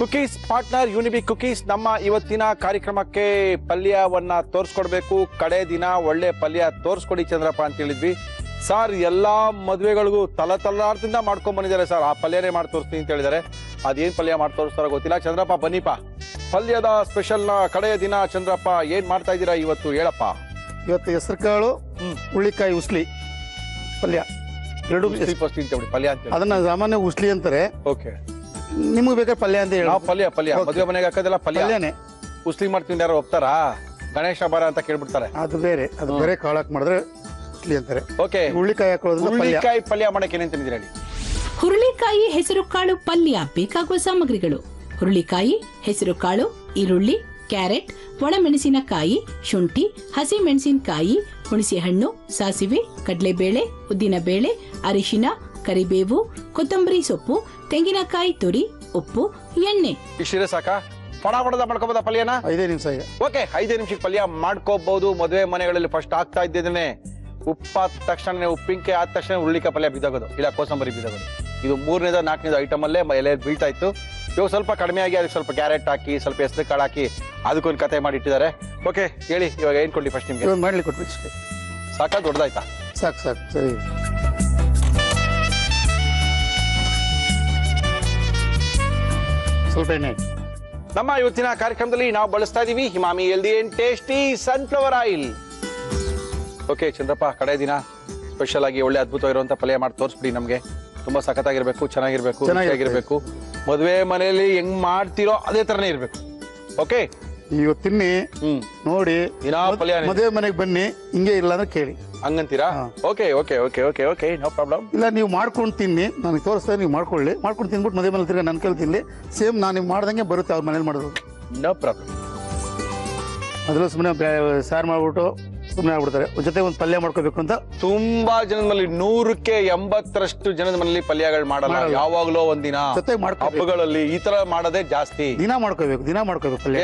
ಕುಕೀಸ್ ಪಾರ್ಟ್ನರ್ ಯುನಿಬಿಕ್ ಕುಕೀಸ್. ನಮ್ಮ ಇವತ್ತಿನ ಕಾರ್ಯಕ್ರಮಕ್ಕೆ ಪಲ್ಯವನ್ನ ತೋರಿಸ್ಕೊಡ್ಬೇಕು. ಕಡೆ ದಿನ ಒಳ್ಳೆ ಪಲ್ಯ ತೋರಿಸ್ಕೊಡಿ ಚಂದ್ರಪ್ಪ ಅಂತ ಹೇಳಿದ್ವಿ. ಸರ್ ಎಲ್ಲಾ ಮದುವೆಗಳಿಗೂ ತಲಾರ್ದಿಂದ ಮಾಡ್ಕೊಂಡ್ ಬಂದಿದ್ದಾರೆ ಸರ್. ಆ ಪಲ್ಯನೇ ಮಾಡಿ ತೋರಿಸ್ತೀನಿ ಅಂತ ಹೇಳಿದ್ದಾರೆ. ಅದೇನ್ ಪಲ್ಯ ಮಾಡಿ ತೋರಿಸ್ತಾರೋ ಗೊತ್ತಿಲ್ಲ. ಚಂದ್ರಪ್ಪ ಬನ್ನಿಪ್ಪ, ಪಲ್ಯದ ಸ್ಪೆಷಲ್ನ ಕಡೆಯ ದಿನ. ಚಂದ್ರಪ್ಪ ಏನ್ ಮಾಡ್ತಾ ಇದ್ದೀರಾ ಇವತ್ತು ಹೇಳಪ್ಪ. ಇವತ್ತು ಹೆಸರು ಕಾಳು, ಹುಳ್ಳಿಕಾಯಿ ಉಸ್ಲಿ ಪಲ್ಯ ಎರಡು ಪಲ್ಯ ಅಂತ ಅದನ್ನ ಸಾಮಾನ್ಯ ಉಸ್ಲಿ ಅಂತಾರೆ. ಓಕೆ, ನಿಮ್ಗೆ ಬೇಕಾದ್ರೆ ಪಲ್ಯ ಅಂತ ಹೇಳಿ. ನಾವು ಪಲ್ಯ ಮದುವೆ ಮನೆಗೆ ಹಾಕೋದೆಲ್ಲ ಪಲ್ಯನೇ. ಉಸ್ಲಿ ಮಾಡ್ತೀನಿ ಯಾರು ಒಪ್ತಾರಾ? ಗಣೇಶ ಬರ ಅಂತ ಕೇಳ್ಬಿಡ್ತಾರೆ. ಅದು ಬೇರೆ ಕಾಳು ಹಾಕಿ ಮಾಡಿದ್ರೆ ಉಸ್ಲಿ ಅಂತಾರೆ. ಓಕೆ, ಹುಳ್ಳಿಕಾಯಿ ಹಾಕೋದ್ರಿಂದ ಹುಳ್ಳಿಕಾಯಿ ಪಲ್ಯ ಮಾಡಕ್ಕೆ ಏನೇನು ತಿಂದಿದ್ದೀರಾ ಹೇಳಿ. ಹುರುಳಿಕಾಯಿ ಹೆಸರು ಕಾಳು ಪಲ್ಯ ಬೇಕಾಗುವ ಸಾಮಗ್ರಿಗಳು: ಹುರುಳಿಕಾಯಿ, ಹೆಸರು ಕಾಳು, ಈರುಳ್ಳಿ, ಕ್ಯಾರೆಟ್, ಒಣಮೆಣಸಿನಕಾಯಿ, ಶುಂಠಿ, ಹಸಿ ಮೆಣಸಿನಕಾಯಿ, ಹುಣಸೆಹಣ್ಣು, ಸಾಸಿವೆ, ಕಡಲೆಬೇಳೆ, ಉದ್ದಿನಬೇಳೆ, ಅರಿಶಿನ, ಕರಿಬೇವು, ಕೊತ್ತಂಬರಿ ಸೊಪ್ಪು, ತೆಂಗಿನಕಾಯಿ ತುರಿ, ಉಪ್ಪು, ಎಣ್ಣೆ. ಇಷ್ಟಿದ್ರೆ ಸಾಕಾ? ಪಡಾಪಡದ ಮಾಡ್ಕೋಬೋದ ಪಲ್ಯನ? 5 ನಿಮಿಷ. ಓಕೆ, 5 ನಿಮಿಷಕ್ಕೆ ಪಲ್ಯ ಮಾಡ್ಕೋಬಹುದು. ಮದುವೆ ಮನೆಗಳಲ್ಲಿ ಫಸ್ಟ್ ಆಗ್ತಾ ಇದ್ದೇನೆ ಉಪ್ಪಾದ ತಕ್ಷಣ, ಉಪ್ಪಿನಕಾಯಿ ಆದ ತಕ್ಷಣ ಹುರುಳಿಕಾಯಿ ಪಲ್ಯ ಬಿದ್ದೋಗೋದು, ಇಲ್ಲ ಕೋಸಂಬರಿ ಬಿದ್ದೋಗೋದು. ಇದು 3ನೇದ 4ನೇದ ಐಟಮ್ ಅಲ್ಲೇ ಎಲೆ ಬೀಳ್ತಾ ಇತ್ತು. ಇವಾಗ ಸ್ವಲ್ಪ ಕಡಿಮೆ ಆಗಿ ಅದಕ್ಕೆ ಸ್ವಲ್ಪ ಕ್ಯಾರೆಟ್ ಹಾಕಿ, ಸ್ವಲ್ಪ ಹೆಸರು ಕಾಳು ಹಾಕಿ ಅದಕ್ಕೊಂದು ಕತೆ ಮಾಡಿ ಇಟ್ಟಿದ್ದಾರೆ. ಓಕೆ, ಹೇಳಿ ಇವಾಗ ಏನ್ ಕೊಡ್ಲಿ ಫಸ್ಟ್ ನಿಮ್ಗೆ? ಮಾಡ್ಲಿಕ್ಕೆ ಕೊಟ್ಬಿಟ್ಟು ಸಾಕಾ? ದೊಡ್ಡದಾಯ್ತಾ? ಸಾಕು ಸರಿ. ಸ್ವಲ್ಪ ಎಣ್ಣೆ. ನಮ್ಮ ಇವತ್ತಿನ ಕಾರ್ಯಕ್ರಮದಲ್ಲಿ ನಾವು ಬಳಸ್ತಾ ಇದೀವಿ Emami healthy and tasty sunflower oil. Okay Chandrappa, ಕಡೆ ದಿನ ಸ್ಪೆಷಲ್ ಆಗಿ ಒಳ್ಳೆ ಅದ್ಭುತವಾಗಿರುವಂತ ಪಲ್ಯ ಮಾಡಿ ತೋರಿಸ್ಬಿಡಿ ನಮ್ಗೆ. ತುಂಬಾ ಸಖತ್ತಾಗಿರ್ಬೇಕು, ಚೆನ್ನಾಗಿರ್ಬೇಕು. ಮದುವೆ ಮನೆಯಲ್ಲಿ ಹೆಂಗ್ ಮಾಡ್ತಿರೋ ಅದೇ ತರನೇ ಇರ್ಬೇಕು. ಓಕೆ, ಇವತ್ತು ತಿನ್ನಿ, ನೋಡಿ, ಪಲ್ಯ ಮದುವೆ ಮನೆಗೆ ಬನ್ನಿ, ಹಿಂಗೆ ಇಲ್ಲ ಅಂದ್ರೆ ಕೇಳಿ, ಹಂಗಂತೀರಾ? Okay okay okay okay okay, no problem. ಇಲ್ಲ ನೀವು ಮಾಡ್ಕೊಂಡು ತಿನ್ನಿ, ನನಗೆ ತೋರಿಸ್ತಾ ನೀವು ಮಾಡ್ಕೊಳ್ಳಿ, ಮಾಡ್ಕೊಂಡು ತಿನ್ಬಿಟ್ಟು ಮದುವೆ ಮನೇಲಿ ತಿರ್ಗಿ ನನ್ನ ಕೈಲಿ ತಿನ್ನಿ. ಸೇಮ್ ನಾನು ನೀವು ಮಾಡ್ದಂಗೆ ಬರುತ್ತೆ ಅವ್ರ ಮನೇಲಿ ಮಾಡೋದು. No problem. ಮೊದಲು ಸುಮ್ಮನೆ ಸಾರು ಮಾಡ್ಬಿಟ್ಟು ಸುಮ್ಮನೆ ಆಗ್ಬಿಡ್ತಾರೆ. ಜೊತೆ ಒಂದು ಪಲ್ಯ ಮಾಡ್ಕೋಬೇಕು ಅಂತ ತುಂಬಾ ಜನದ ಮನೇಲಿ 100ಕ್ಕೆ 80ರಷ್ಟು ಜನದ ಮನೇಲಿ ಪಲ್ಯಗಳು ಮಾಡಲ್ಲ. ಯಾವಾಗ್ಲೋ ಒಂದಿನ ಜೊತೆ ಹಬ್ಬಗಳಲ್ಲಿ ಈ ತರ ಮಾಡೋದೇ ಜಾಸ್ತಿ. ದಿನ ಮಾಡ್ಕೋಬೇಕು ಪಲ್ಯ.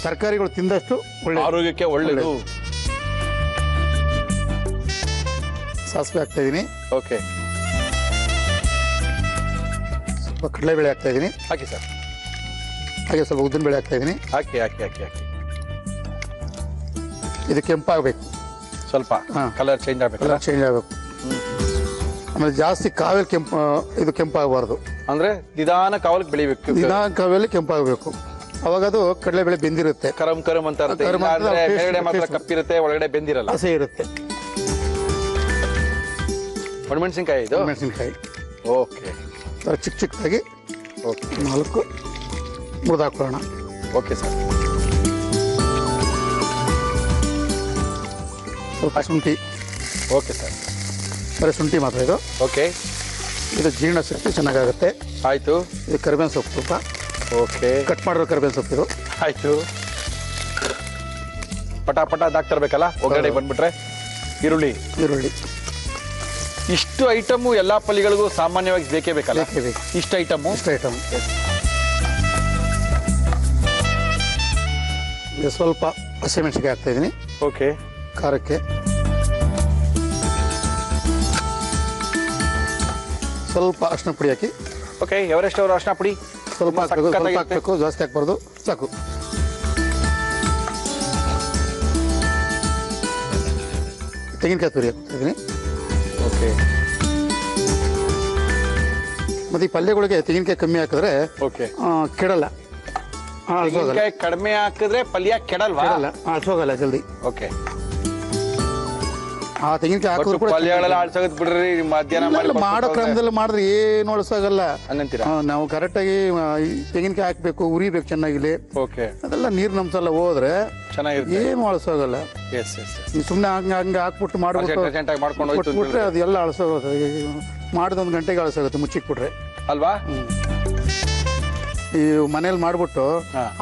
ತರಕಾರಿಗಳು ತಿಂದಷ್ಟು ಒಳ್ಳೆ ಆರೋಗ್ಯಕ್ಕೆ ಒಳ್ಳೇದು. ಸಾಸಿವೆ ಹಾಕ್ತಾ ಇದೀನಿ. ಓಕೆ, ಸ್ವಲ್ಪ ಕಡಲೆಬೇಳೆ ಹಾಕ್ತಾ ಇದೀನಿ. ಹಾಕಿ ಸರ್. ಹಾಗೆ ಸ್ವಲ್ಪ ಉದ್ದಿನ ಬೇಳೆ ಹಾಕ್ತಾ ಇದೀನಿ. ಹಾಕಿ ಹಾಕಿ ಹಾಕಿ ಹಾಕಿ. ಇದು ಕೆಂಪಾಗಬೇಕು, ಸ್ವಲ್ಪ ಕಲರ್ ಚೇಂಜ್ ಆಗ್ಬೇಕು. ಕಲರ್ ಚೇಂಜ್ ಆಗಬೇಕು. ಆಮೇಲೆ ಜಾಸ್ತಿ ಕಾವಲ್ ಇದು ಕೆಂಪಾಗಬಾರ್ದು. ಅಂದ್ರೆ ನಿಧಾನ ಕಾವಲಿಗೆ ಬೆಳಿಬೇಕು. ನಿಧಾನ ಕಾವಲ್ಲಿ ಕೆಂಪಾಗಬೇಕು. ಅವಾಗ ಅದು ಕಡಲೆಬೇಳೆ ಬೆಂದಿರುತ್ತೆ. ಕರಂ ಕರಂ ಅಂತ ಇರುತ್ತೆ. ಮೇಲ್ಗಡೆ ಮಾತ್ರ ಕಪ್ಪಿರುತ್ತೆ, ಒಳಗಡೆ ಬೆಂದಿರಲ್ಲ, ಹಸಿ ಇರುತ್ತೆ. ಒಣಮೆಣಸಿನ್ಕಾಯಿ ಇದು? ಮೆಣಸಿನ್ಕಾಯಿ. ಓಕೆ, ಚಿಕ್ಕದಾಗಿ 4 ಮುರಿದು ಹಾಕೊಳ್ಳೋಣ. Okay sir. ಸ್ವಲ್ಪ ಶುಂಠಿ. Okay sir. ಬರೀ ಶುಂಠಿ ಮಾತ್ರ ಇದು. ಓಕೆ, ಇದು ಜೀರ್ಣಶಕ್ತಿ ಚೆನ್ನಾಗಾಗುತ್ತೆ. ಆಯ್ತು. ಇದು ಕರಿಬೇವಿನ ಸೊಪ್ಪು ಸ್ವಲ್ಪ. ಓಕೆ, ಕಟ್ ಮಾಡಿರೋ ಕರಿಬೇವಿನ ಸೊಪ್ಪು ಇದು. ಆಯ್ತು. ಪಟಾಪಟ ಅದಾಗ್ತಿರ್ಬೇಕಲ್ಲ ಒಗ್ಗರಣೆ ಬಂದ್ಬಿಟ್ರೆ. ಈರುಳ್ಳಿ. ಇಷ್ಟು ಐಟಮು ಎಲ್ಲಾ ಪಲ್ಯಗಳಿಗೂ ಸಾಮಾನ್ಯವಾಗಿ ಬೇಕೇ ಬೇಕಲ್ಲ? ಇಷ್ಟು ಐಟಮು. ಸ್ವಲ್ಪ ಹಸಿಮೆಣಸಿಗೆ ಹಾಕ್ತಾ ಇದೀನಿ. ಓಕೆ, ಖಾರಕ್ಕೆ ಸ್ವಲ್ಪ ಅರಿಶಿನ ಪುಡಿ ಹಾಕಿ. ಓಕೆ, ಎವರೆಸ್ಟ್ ಅವರು ಅರಿಶಿನ ಪುಡಿ ಸ್ವಲ್ಪ ಹಾಕಬೇಕು, ಜಾಸ್ತಿ ಹಾಕ್ಬಾರ್ದು, ಸಾಕು. ತೆಂಗಿನಕಾಯಿ ತುರಿ ಹಾಕ್ತಾ ಇದೀನಿ. ಓಕೆ, ಮತ್ತೆ ಈ ಪಲ್ಯಗಳಿಗೆ ತೆಂಗಿನಕಾಯಿ ಕಮ್ಮಿ ಹಾಕಿದ್ರೆ ಓಕೆ ಕೆಡಲ್ಲ. ತೆಂಗಿನಕಾಯಿ ಕಡಿಮೆ ಹಾಕಿದ್ರೆ ಪಲ್ಯ ಕೆಡಲ್ವಾ? ಅಳ್ಸೋಗಲ್ಲ ಜಲ್ದಿ. ಓಕೆ, ಆ ತೆಂಗಿನಕಾಯಿ ಹಾಕಿದ್ರು ಕೂಡ ಪಲ್ಯಗಳೆಲ್ಲ ಅಳ್ಸೋದ್ ಬಿಡ್ರಿ. ಮಧ್ಯಾಹ್ನ ಮಾಡೋ ಕ್ರಮದಲ್ಲಿ ಮಾಡಿದ್ರೆ ಏನು ಅಳ್ಸೋಗಲ್ಲ. ಹಂಗಂತೀರಾ? ನಾವು ಕರೆಕ್ಟಾಗಿ ತೆಂಗಿನಕಾಯಿ ಹಾಕ್ಬೇಕು, ಉರಿಬೇಕು ಚೆನ್ನಾಗಿಲ್ಲಿ. ಓಕೆ, ಅದೆಲ್ಲ ನೀರಿನ ಅಂಶ ಎಲ್ಲ ಹೋದ್ರೆ ಚೆನ್ನಾಗಿರುತ್ತೆ, ಏನು ಅಳ್ಸೋಗಲ್ಲ. ನೀವು ಸುಮ್ಮನೆ ಹಂಗೆ ಹಾಕ್ಬಿಟ್ಟು ಮಾಡ್ಬಿಟ್ರೆ ಅದು ಎಲ್ಲ ಅಳ್ಸೋಗುತ್ತೆ. ಮಾಡಿದ 1 ಗಂಟೆಗೆ ಅಳ್ಸೋಗುತ್ತೆ ಮುಚ್ಚಿಕ್ಬಿಟ್ರೆ ಅಲ್ವಾ? ಈ ಮನೇಲಿ ಮಾಡ್ಬಿಟ್ಟು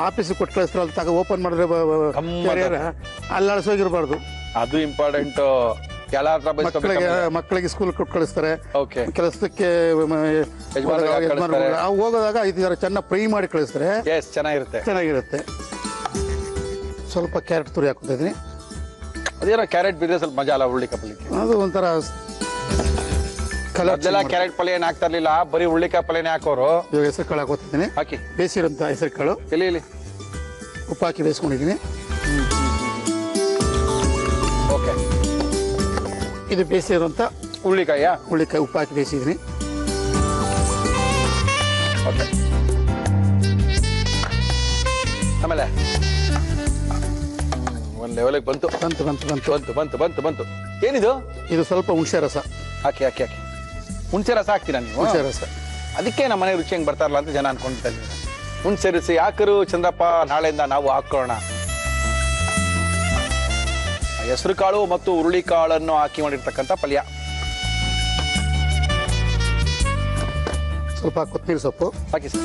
ಆಫೀಸಿಗೆ ಕೊಟ್ಟು ಕಳಿಸ್ತಾರಲ್ಲ, ತಗ ಓಪನ್ ಮಾಡಿದ್ರೆ ಅಲ್ಲಿ ಅಳ್ಸೋಗಿರ್ಬಾರ್ದು. ಅದು ಇಂಪಾರ್ಟೆಂಟ್. ಎಲ್ಲ ಹತ್ರ ಮಕ್ಕಳಿಗೆ ಸ್ಕೂಲ್ ಕೊಟ್ಟು ಕಳಿಸ್ತಾರೆ. ಓಕೆ. ಕೆಲಸಕ್ಕೆ ಹೋಗೋದಾಗ ಈ ತರ ಚೆನ್ನಾಗಿ ಫ್ರೈ ಮಾಡಿ ಕಳಿಸ್ತಾರೆ. ಚೆನ್ನಾಗಿರುತ್ತೆ. ಸ್ವಲ್ಪ ಕ್ಯಾರೆಟ್ ತುರಿ ಹಾಕ್ತಾ ಇದೀನಿ. ಅದೇನೋ ಕ್ಯಾರೆಟ್ ಬಿದ್ರೆ ಸ್ವಲ್ಪ ಮಜಾ ಅಲ್ಲ ಹುರುಳಿಕಾಯಿ ಪಲ್ಯಕ್ಕೆ. ಅದು ಒಂಥರ ಮೊದಲೆಲ್ಲ ಕ್ಯಾರೆಟ್ ಪಲ್ಯ ಏನ್ ಹಾಕ್ತಾ ಇರ್ಲಿಲ್ಲ, ಬರೀ ಹುರುಳಿಕಾಯಿ ಪಲ್ಯನೇ ಹಾಕೋರು. ಇವಾಗ ಹೆಸರು ಕಾಳು ಹಾಕೋತಿದ್ದೀನಿ. ಹಾಕಿ ಬೇಯಿಸಿರೋಂಥ ಹೆಸರು ಕಾಳು ಇಲ್ಲಿ ಉಪ್ಪು ಹಾಕಿ ಬೇಯಿಸ್ಕೊಂಡಿದ್ದೀನಿ. ಓಕೆ. ಇದು ಬೇಯಿಸಿರೋಂಥ ಹುರುಳಿಕಾಯಿ ಉಪ್ಪು ಹಾಕಿ ಬೇಯಿಸಿದ್ದೀನಿ. ಓಕೆ. ಆಮೇಲೆ ಒಂದ್ ಲೆವೆಲ್ಗೆ ಬಂತು. ಏನಿದು? ಇದು ಸ್ವಲ್ಪ ಹುಣಸೆ ರಸ ಹಾಕಿ. ಹುಣಸೆ ರಸ ಹಾಕ್ತೀರಾ ನೀವು? ಹುಣಸೆ ರಸ. ಅದಕ್ಕೆ ನಮ್ಮ ಮನೆ ರುಚಿ ಹೆಂಗ್ ಬರ್ತಾರಲ್ಲ ಅಂತ ಜನ ಅನ್ಕೊಂಡಿದ್ದಾರೆ. ಹುಣಸೆ ರಸ ಹಾಕರು ಚಂದ್ರಪ್ಪ, ನಾಳೆಯಿಂದ ನಾವು ಹಾಕೋಣ. ಹೆಸರು ಕಾಳು ಮತ್ತು ಹುರುಳಿ ಕಾಳನ್ನು ಹಾಕಿ ಮಾಡಿರ್ತಕ್ಕಂಥ ಪಲ್ಯ. ಸ್ವಲ್ಪ ಕೊತ್ತಂಬರಿ ಸೊಪ್ಪು ಹಾಕಿ ಸರ್.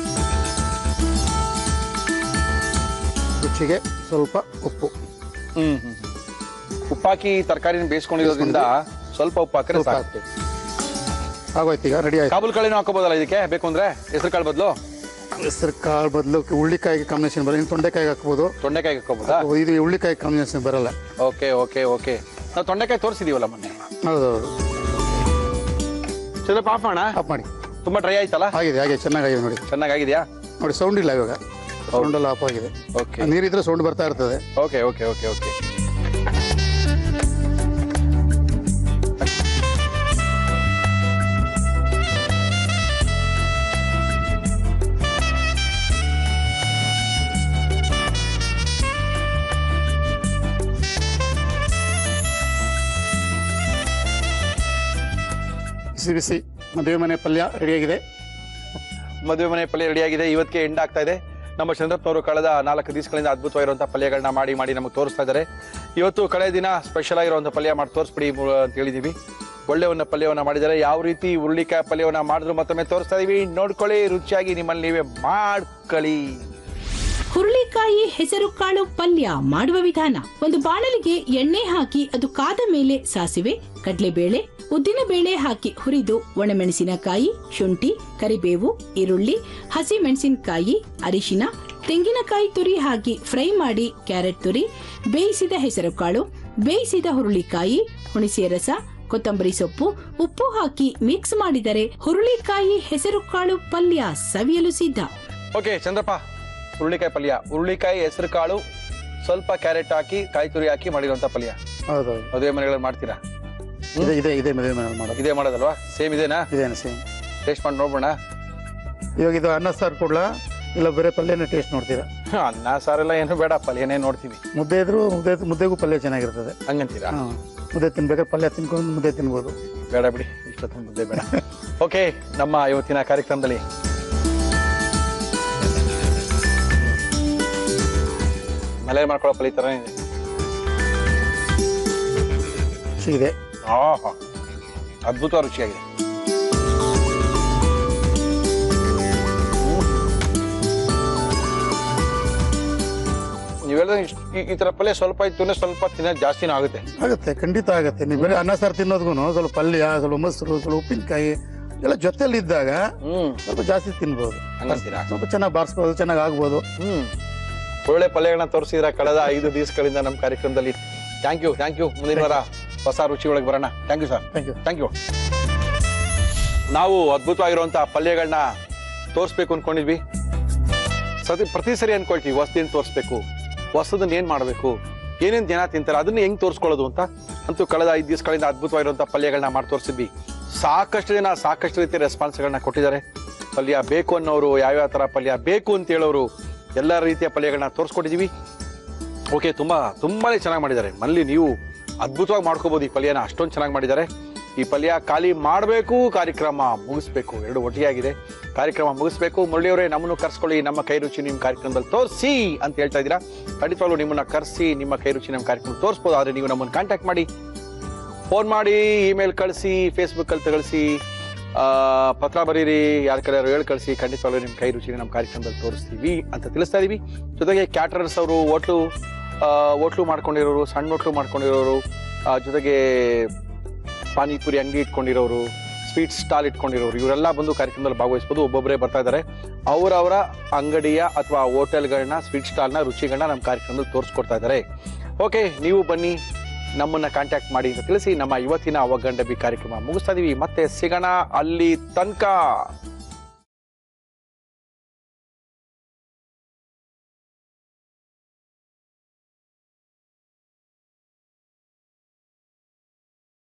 ರುಚಿಗೆ ಸ್ವಲ್ಪ ಉಪ್ಪು. ಉಪ್ಪಾಕಿ ತರಕಾರಿನ ಬೇಯಿಸ್ಕೊಂಡಿರೋದ್ರಿಂದ ಸ್ವಲ್ಪ ಉಪ್ಪು ಹಾಕಿದ್ರೆ ಸಾಕು. ಆಗೋಯ್ತು, ಈಗ ರೆಡಿ ಆಯ್ತು. ಕಾಬೂಲ್ ಕಾಳಿನೂ ಹಾಕೋಬೋದಲ್ಲ ಇದಕ್ಕೆ ಬೇಕು ಅಂದ್ರೆ? ಹೆಸರು ಕಾಳು ಬದಲು ಹುಳ್ಳಿಕಾಯಿಗೆ ಕಾಂಬಿನೇಷನ್ ಬರಲ್ಲ. ತೊಂಡೆಕಾಯಿ ಹಾಕ್ಬೋದು. ತೊಂಡೆಕಾಯಿ ಹಾಕೋಬೋದಾ? ಇದು ಹುಳ್ಳಿಕಾಯಿ ಕಾಂಬಿನೇಷನ್ ಬರಲ್ಲ. ಓಕೆ. ನಾವು ತೊಂಡೆಕಾಯಿ ತೋರಿಸಿದೀವಲ್ಲ ಮೊನ್ನೆ. ಹೌದೌದು. ಸ್ವಲ್ಪ ಆಫ್ ಮಾಡಿ. ತುಂಬಾ ಡ್ರೈ ಆಯ್ತಲ್ಲ? ಆಗಿದೆ ಚೆನ್ನಾಗಿದೆ ನೋಡಿ. ಚೆನ್ನಾಗಿದೆಯಾ ನೋಡಿ? ಸೌಂಡ್ ಇಲ್ಲ ಇವಾಗ. ಸೌಂಡ್ ಎಲ್ಲ ಆಫ್ ಆಗಿದೆ. ಓಕೆ. ನೀರಿದ್ರೆ ಸೌಂಡ್ ಬರ್ತಾ ಇರ್ತದೆ. ಓಕೆ. ಬಿಸಿ ಮದುವೆ ಮನೆ ಪಲ್ಯ ರೆಡಿಯಾಗಿದೆ. ಇವತ್ತಿಗೆ ಎಂಡ್ ಆಗ್ತಾ ಇದೆ. ನಮ್ಮ ಚಂದ್ರಪ್ಪನವರು ಕಳೆದ 4 ದಿವಸಗಳಿಂದ ಅದ್ಭುತವಾಗಿರುವಂತಹ ಪಲ್ಯಗಳನ್ನ ಮಾಡಿ ನಮಗೆ ತೋರಿಸ್ತಾ ಇದ್ದಾರೆ. ಇವತ್ತು ಕಳೆದ ದಿನ ಸ್ಪೆಷಲ್ ಆಗಿರುವಂಥ ಪಲ್ಯ ಮಾಡಿ ತೋರಿಸ್ಬಿಡಿ ಅಂತ ಹೇಳಿದೀವಿ. ಒಳ್ಳೆಯ ಪಲ್ಯವನ್ನ ಮಾಡಿದ್ದಾರೆ. ಯಾವ ರೀತಿ ಹುರುಳಿಕಾಯಿ ಪಲ್ಯವನ್ನ ಮಾಡಿದ್ರು ಮತ್ತೊಮ್ಮೆ ತೋರಿಸ್ತಾ ಇದೀವಿ. ನೋಡ್ಕೊಳ್ಳಿ, ರುಚಿಯಾಗಿ ನಿಮ್ಮಲ್ಲಿ ನೀವೇ ಮಾಡ್ಕೊಳ್ಳಿ. ಹುರುಳಿಕಾಯಿ ಹೆಸರು ಕಾಳು ಪಲ್ಯ ಮಾಡುವ ವಿಧಾನ: ಒಂದು ಬಾಣಲಿಗೆ ಎಣ್ಣೆ ಹಾಕಿ ಅದು ಕಾದ ಮೇಲೆ ಸಾಸಿವೆ, ಕಡಲೆಬೇಳೆ, ಉದ್ದಿನ ಬೇಳೆ ಹಾಕಿ ಹುರಿದು ಒಣಮೆಣಸಿನಕಾಯಿ, ಶುಂಠಿ, ಕರಿಬೇವು, ಈರುಳ್ಳಿ, ಹಸಿ ಮೆಣಸಿನಕಾಯಿ, ಅರಿಶಿನ, ತೆಂಗಿನಕಾಯಿ ತುರಿ ಹಾಕಿ ಫ್ರೈ ಮಾಡಿ ಕ್ಯಾರೆಟ್ ತುರಿ, ಬೇಯಿಸಿದ ಹೆಸರುಕಾಳು, ಬೇಯಿಸಿದ ಹುರುಳಿಕಾಯಿ, ಹುಣಸೆ ರಸ, ಕೊತ್ತಂಬರಿ ಸೊಪ್ಪು, ಉಪ್ಪು ಹಾಕಿ ಮಿಕ್ಸ್ ಮಾಡಿದರೆ ಹುರುಳಿಕಾಯಿ ಹೆಸರುಕಾಳು ಪಲ್ಯ ಸವಿಯಲು ಸಿದ್ಧ. ಓಕೆ ಚಂದ್ರಪ್ಪ, ಹುರುಳಿಕಾಯಿ ಪಲ್ಯ, ಹುರುಳಿಕಾಯಿ ಹೆಸರು ಕಾಳು, ಸ್ವಲ್ಪ ಕ್ಯಾರೆಟ್ ಹಾಕಿ ಕಾಯಿ ತುರಿ ಹಾಕಿ ಮಾಡಿರುವಂತ ಪಲ್ಯ. ಹೌದೌದು. ಮದುವೆ ಮನೆಗಳಲ್ಲಿ ಮಾಡ್ತೀರಾ? ಇದೆ ಮದುವೆ ಮನೆಯಲ್ಲಿ ಮಾಡೋದು. ಇದೇ ಮಾಡೋದಲ್ವಾ? ಸೇಮ್ ಇದೇನಾ? ಇದೇನಾ ಸೇಮ್. ಟೇಸ್ಟ್ ಮಾಡಿ ನೋಡ್ಬೋಣ. ಇವಾಗ ಇದು ಅನ್ನ ಸಾರು ಕೊಡ್ಲಾ ಇಲ್ಲ ಬೇರೆ ಪಲ್ಯನೇ ಟೇಸ್ಟ್ ನೋಡ್ತೀರಾ? ಅನ್ನ ಸಾರೆಲ್ಲ ಏನು ಬೇಡ, ಪಲ್ಯನೇ ನೋಡ್ತೀವಿ. ಮುದ್ದೆ ಇದ್ರು ಮುದ್ದೆಗೂ ಪಲ್ಯ ಚೆನ್ನಾಗಿರ್ತದೆ. ಹಂಗಂತೀರಾ? ಮುದ್ದೆ ತಿನ್ಬೇಕಾದ್ರೆ ಪಲ್ಯ ತಿನ್ಕೊಂಡು ಮುದ್ದೆ ತಿನ್ಬೋದು. ಬೇಡ ಬಿಡಿ, ಇಷ್ಟೊತ್ತು ಮುದ್ದೆ ಬೇಡ. ಓಕೆ, ನಮ್ಮ ಇವತ್ತಿನ ಕಾರ್ಯಕ್ರಮದಲ್ಲಿ ಮಲೆ ಮಾಡ್ಕೊಳ್ಳೋ ಪಲ್ಯ ತರ ಇದೆ. ಅದ್ಭುತ ರುಚಿಯಾಗಿದೆ. ನೀವು ಹೇಳಿದ್ರೆ ಈ ತರ ಪಲ್ಯ ಸ್ವಲ್ಪ ಇತ್ತು ಸ್ವಲ್ಪ ತಿನ್ನೋದು ಜಾಸ್ತಿನೂ ಆಗುತ್ತೆ. ಖಂಡಿತ ಆಗುತ್ತೆ. ನೀವು ಬೇರೆ ಅನ್ನ ಸಾರು ತಿನ್ನೋದ್ಗೂ ಸ್ವಲ್ಪ ಪಲ್ಯ, ಸ್ವಲ್ಪ ಮೊಸರು, ಸ್ವಲ್ಪ ಉಪ್ಪಿನಕಾಯಿ ಎಲ್ಲ ಜೊತೆಲಿ ಇದ್ದಾಗ ಸ್ವಲ್ಪ ಜಾಸ್ತಿ ತಿನ್ಬೋದು. ಸ್ವಲ್ಪ ಚೆನ್ನಾಗಿ ಬಾರಿಸ್ಬೋದು, ಚೆನ್ನಾಗಿ ಆಗ್ಬೋದು. ಒಳ್ಳೆ ಪಲ್ಯಗಳನ್ನ ತೋರಿಸಿದ್ರ ಕಳೆದ 5 ದಿವಸಗಳಿಂದ ನಮ್ಮ ಕಾರ್ಯಕ್ರಮದಲ್ಲಿ. Thank you. ಮುಂದಿನ ವಾರ ಹೊಸ ರುಚಿ ಒಳಗೆ ಬರೋಣ. Thank you sir. Thank you. ನಾವು ಅದ್ಭುತವಾಗಿರುವಂತಹ ಪಲ್ಯಗಳನ್ನ ತೋರಿಸ್ಬೇಕು ಅನ್ಕೊಂಡಿದ್ವಿ. ಪ್ರತಿ ಸರಿ ಅನ್ಕೊಳ್ತೀವಿ ಹೊಸದೇನು ತೋರಿಸ್ಬೇಕು, ಹೊಸದನ್ನ ಏನ್ ಮಾಡ್ಬೇಕು, ಏನೇನ್ ಜನ ತಿಂತಾರೆ, ಅದನ್ನ ಹೆಂಗ್ ತೋರಿಸ್ಕೊಳ್ಳೋದು ಅಂತ. ಅಂತೂ ಕಳೆದ 5 ದಿವಸಗಳಿಂದ ಅದ್ಭುತವಾಗಿರುವಂತಹ ಪಲ್ಯಗಳನ್ನ ಮಾಡಿ ತೋರಿಸಿದ್ವಿ. ಸಾಕಷ್ಟು ಜನ ಸಾಕಷ್ಟು ರೀತಿಯ ರೆಸ್ಪಾನ್ಸ್ಗಳನ್ನ ಕೊಟ್ಟಿದ್ದಾರೆ. ಪಲ್ಯ ಬೇಕು ಅನ್ನೋರು, ಯಾವ್ಯಾವ ತರ ಪಲ್ಯ ಬೇಕು ಅಂತ ಹೇಳೋರು, ಎಲ್ಲ ರೀತಿಯ ಪಲ್ಯಗಳನ್ನ ತೋರಿಸ್ಕೊಟ್ಟಿದೀವಿ. ಓಕೆ, ತುಂಬಾನೇ ಚೆನ್ನಾಗಿ ಮಾಡಿದ್ದಾರೆ. ಮಲ್ಲಿ ನೀವು ಅದ್ಭುತವಾಗಿ ಮಾಡ್ಕೋಬಹುದು ಈ ಪಲ್ಯನ, ಅಷ್ಟೊಂದು ಚೆನ್ನಾಗಿ ಮಾಡಿದ್ದಾರೆ. ಈ ಪಲ್ಯ ಖಾಲಿ ಮಾಡಬೇಕು, ಕಾರ್ಯಕ್ರಮ ಮುಗಿಸ್ಬೇಕು, ಎರಡು ಒಟ್ಟಿಯಾಗಿದೆ. ಕಾರ್ಯಕ್ರಮ ಮುಗಿಸ್ಬೇಕು. ಮುರಳಿಯವರೇ, ನಮ್ಮನ್ನು ಕರ್ಸ್ಕೊಳ್ಳಿ, ನಮ್ಮ ಕೈ ರುಚಿ ನಿಮ್ಮ ಕಾರ್ಯಕ್ರಮದಲ್ಲಿ ತೋರಿಸಿ ಅಂತ ಹೇಳ್ತಾ ಇದ್ದೀರಾ. ಖಂಡಿತವಾಗ್ಲೂ ನಿಮ್ಮನ್ನ ಕರೆಸಿ ನಿಮ್ಮ ಕೈ ರುಚಿ ನಮ್ಮ ಕಾರ್ಯಕ್ರಮ ತೋರಿಸ್ಬೋದು. ಆದರೆ ನೀವು ನಮ್ಮನ್ನು ಕಾಂಟ್ಯಾಕ್ಟ್ ಮಾಡಿ, ಫೋನ್ ಮಾಡಿ, ಇಮೇಲ್ ಕಳಿಸಿ, ಫೇಸ್ಬುಕ್ಕಲ್ಲಿ ತಗೊಳಿಸಿ, ಪತ್ರ ಬರೀರಿ, ಯಾರ ಕಡೆ ಹೇಳಿ ಕಳಿಸಿ. ಖಂಡಿತವಾಗ್ಲೂ ನಿಮ್ಮ ಕೈ ರುಚಿ ನಮ್ಮ ಕಾರ್ಯಕ್ರಮದಲ್ಲಿ ತೋರಿಸ್ತೀವಿ ಅಂತ ತಿಳಿಸ್ತಾ ಇದೀವಿ. ಜೊತೆಗೆ ಕ್ಯಾಟರರ್ಸ್ ಅವರು, ಹೋಟ್ಲು ಮಾಡ್ಕೊಂಡಿರೋರು, ಸಣ್ಣ ಹೋಟ್ಲು ಮಾಡ್ಕೊಂಡಿರೋರು, ಜೊತೆಗೆ ಪಾನಿಪುರಿ ಅಂಗಡಿ ಇಟ್ಕೊಂಡಿರೋರು, ಸ್ವೀಟ್ ಸ್ಟಾಲ್ ಇಟ್ಕೊಂಡಿರೋರು, ಇವರೆಲ್ಲ ಬಂದು ಕಾರ್ಯಕ್ರಮದಲ್ಲಿ ಭಾಗವಹಿಸ್ಬೋದು. ಒಬ್ಬೊಬ್ಬರೇ ಬರ್ತಾ ಇದ್ದಾರೆ. ಅವರವರ ಅಂಗಡಿಯ ಅಥವಾ ಹೋಟೆಲ್ಗಳನ್ನ, ಸ್ವೀಟ್ ಸ್ಟಾಲ್ನ ರುಚಿಗಳನ್ನ ನಮ್ಮ ಕಾರ್ಯಕ್ರಮದಲ್ಲಿ ತೋರಿಸ್ಕೊಡ್ತಾ ಇದ್ದಾರೆ. ಓಕೆ, ನೀವು ಬನ್ನಿ, ನಮ್ಮನ್ನ ಕಾಂಟ್ಯಾಕ್ಟ್ ಮಾಡಿ ಅಂತ ತಿಳಿಸಿ ನಮ್ಮ ಇವತ್ತಿನ ಒಗ್ಗಂಡ ಬಿ ಕಾರ್ಯಕ್ರಮ ಮುಗಿಸ್ತಾ ಇದೀವಿ. ಮತ್ತೆ ಸಿಗೋಣ, ಅಲ್ಲಿ ತನಕ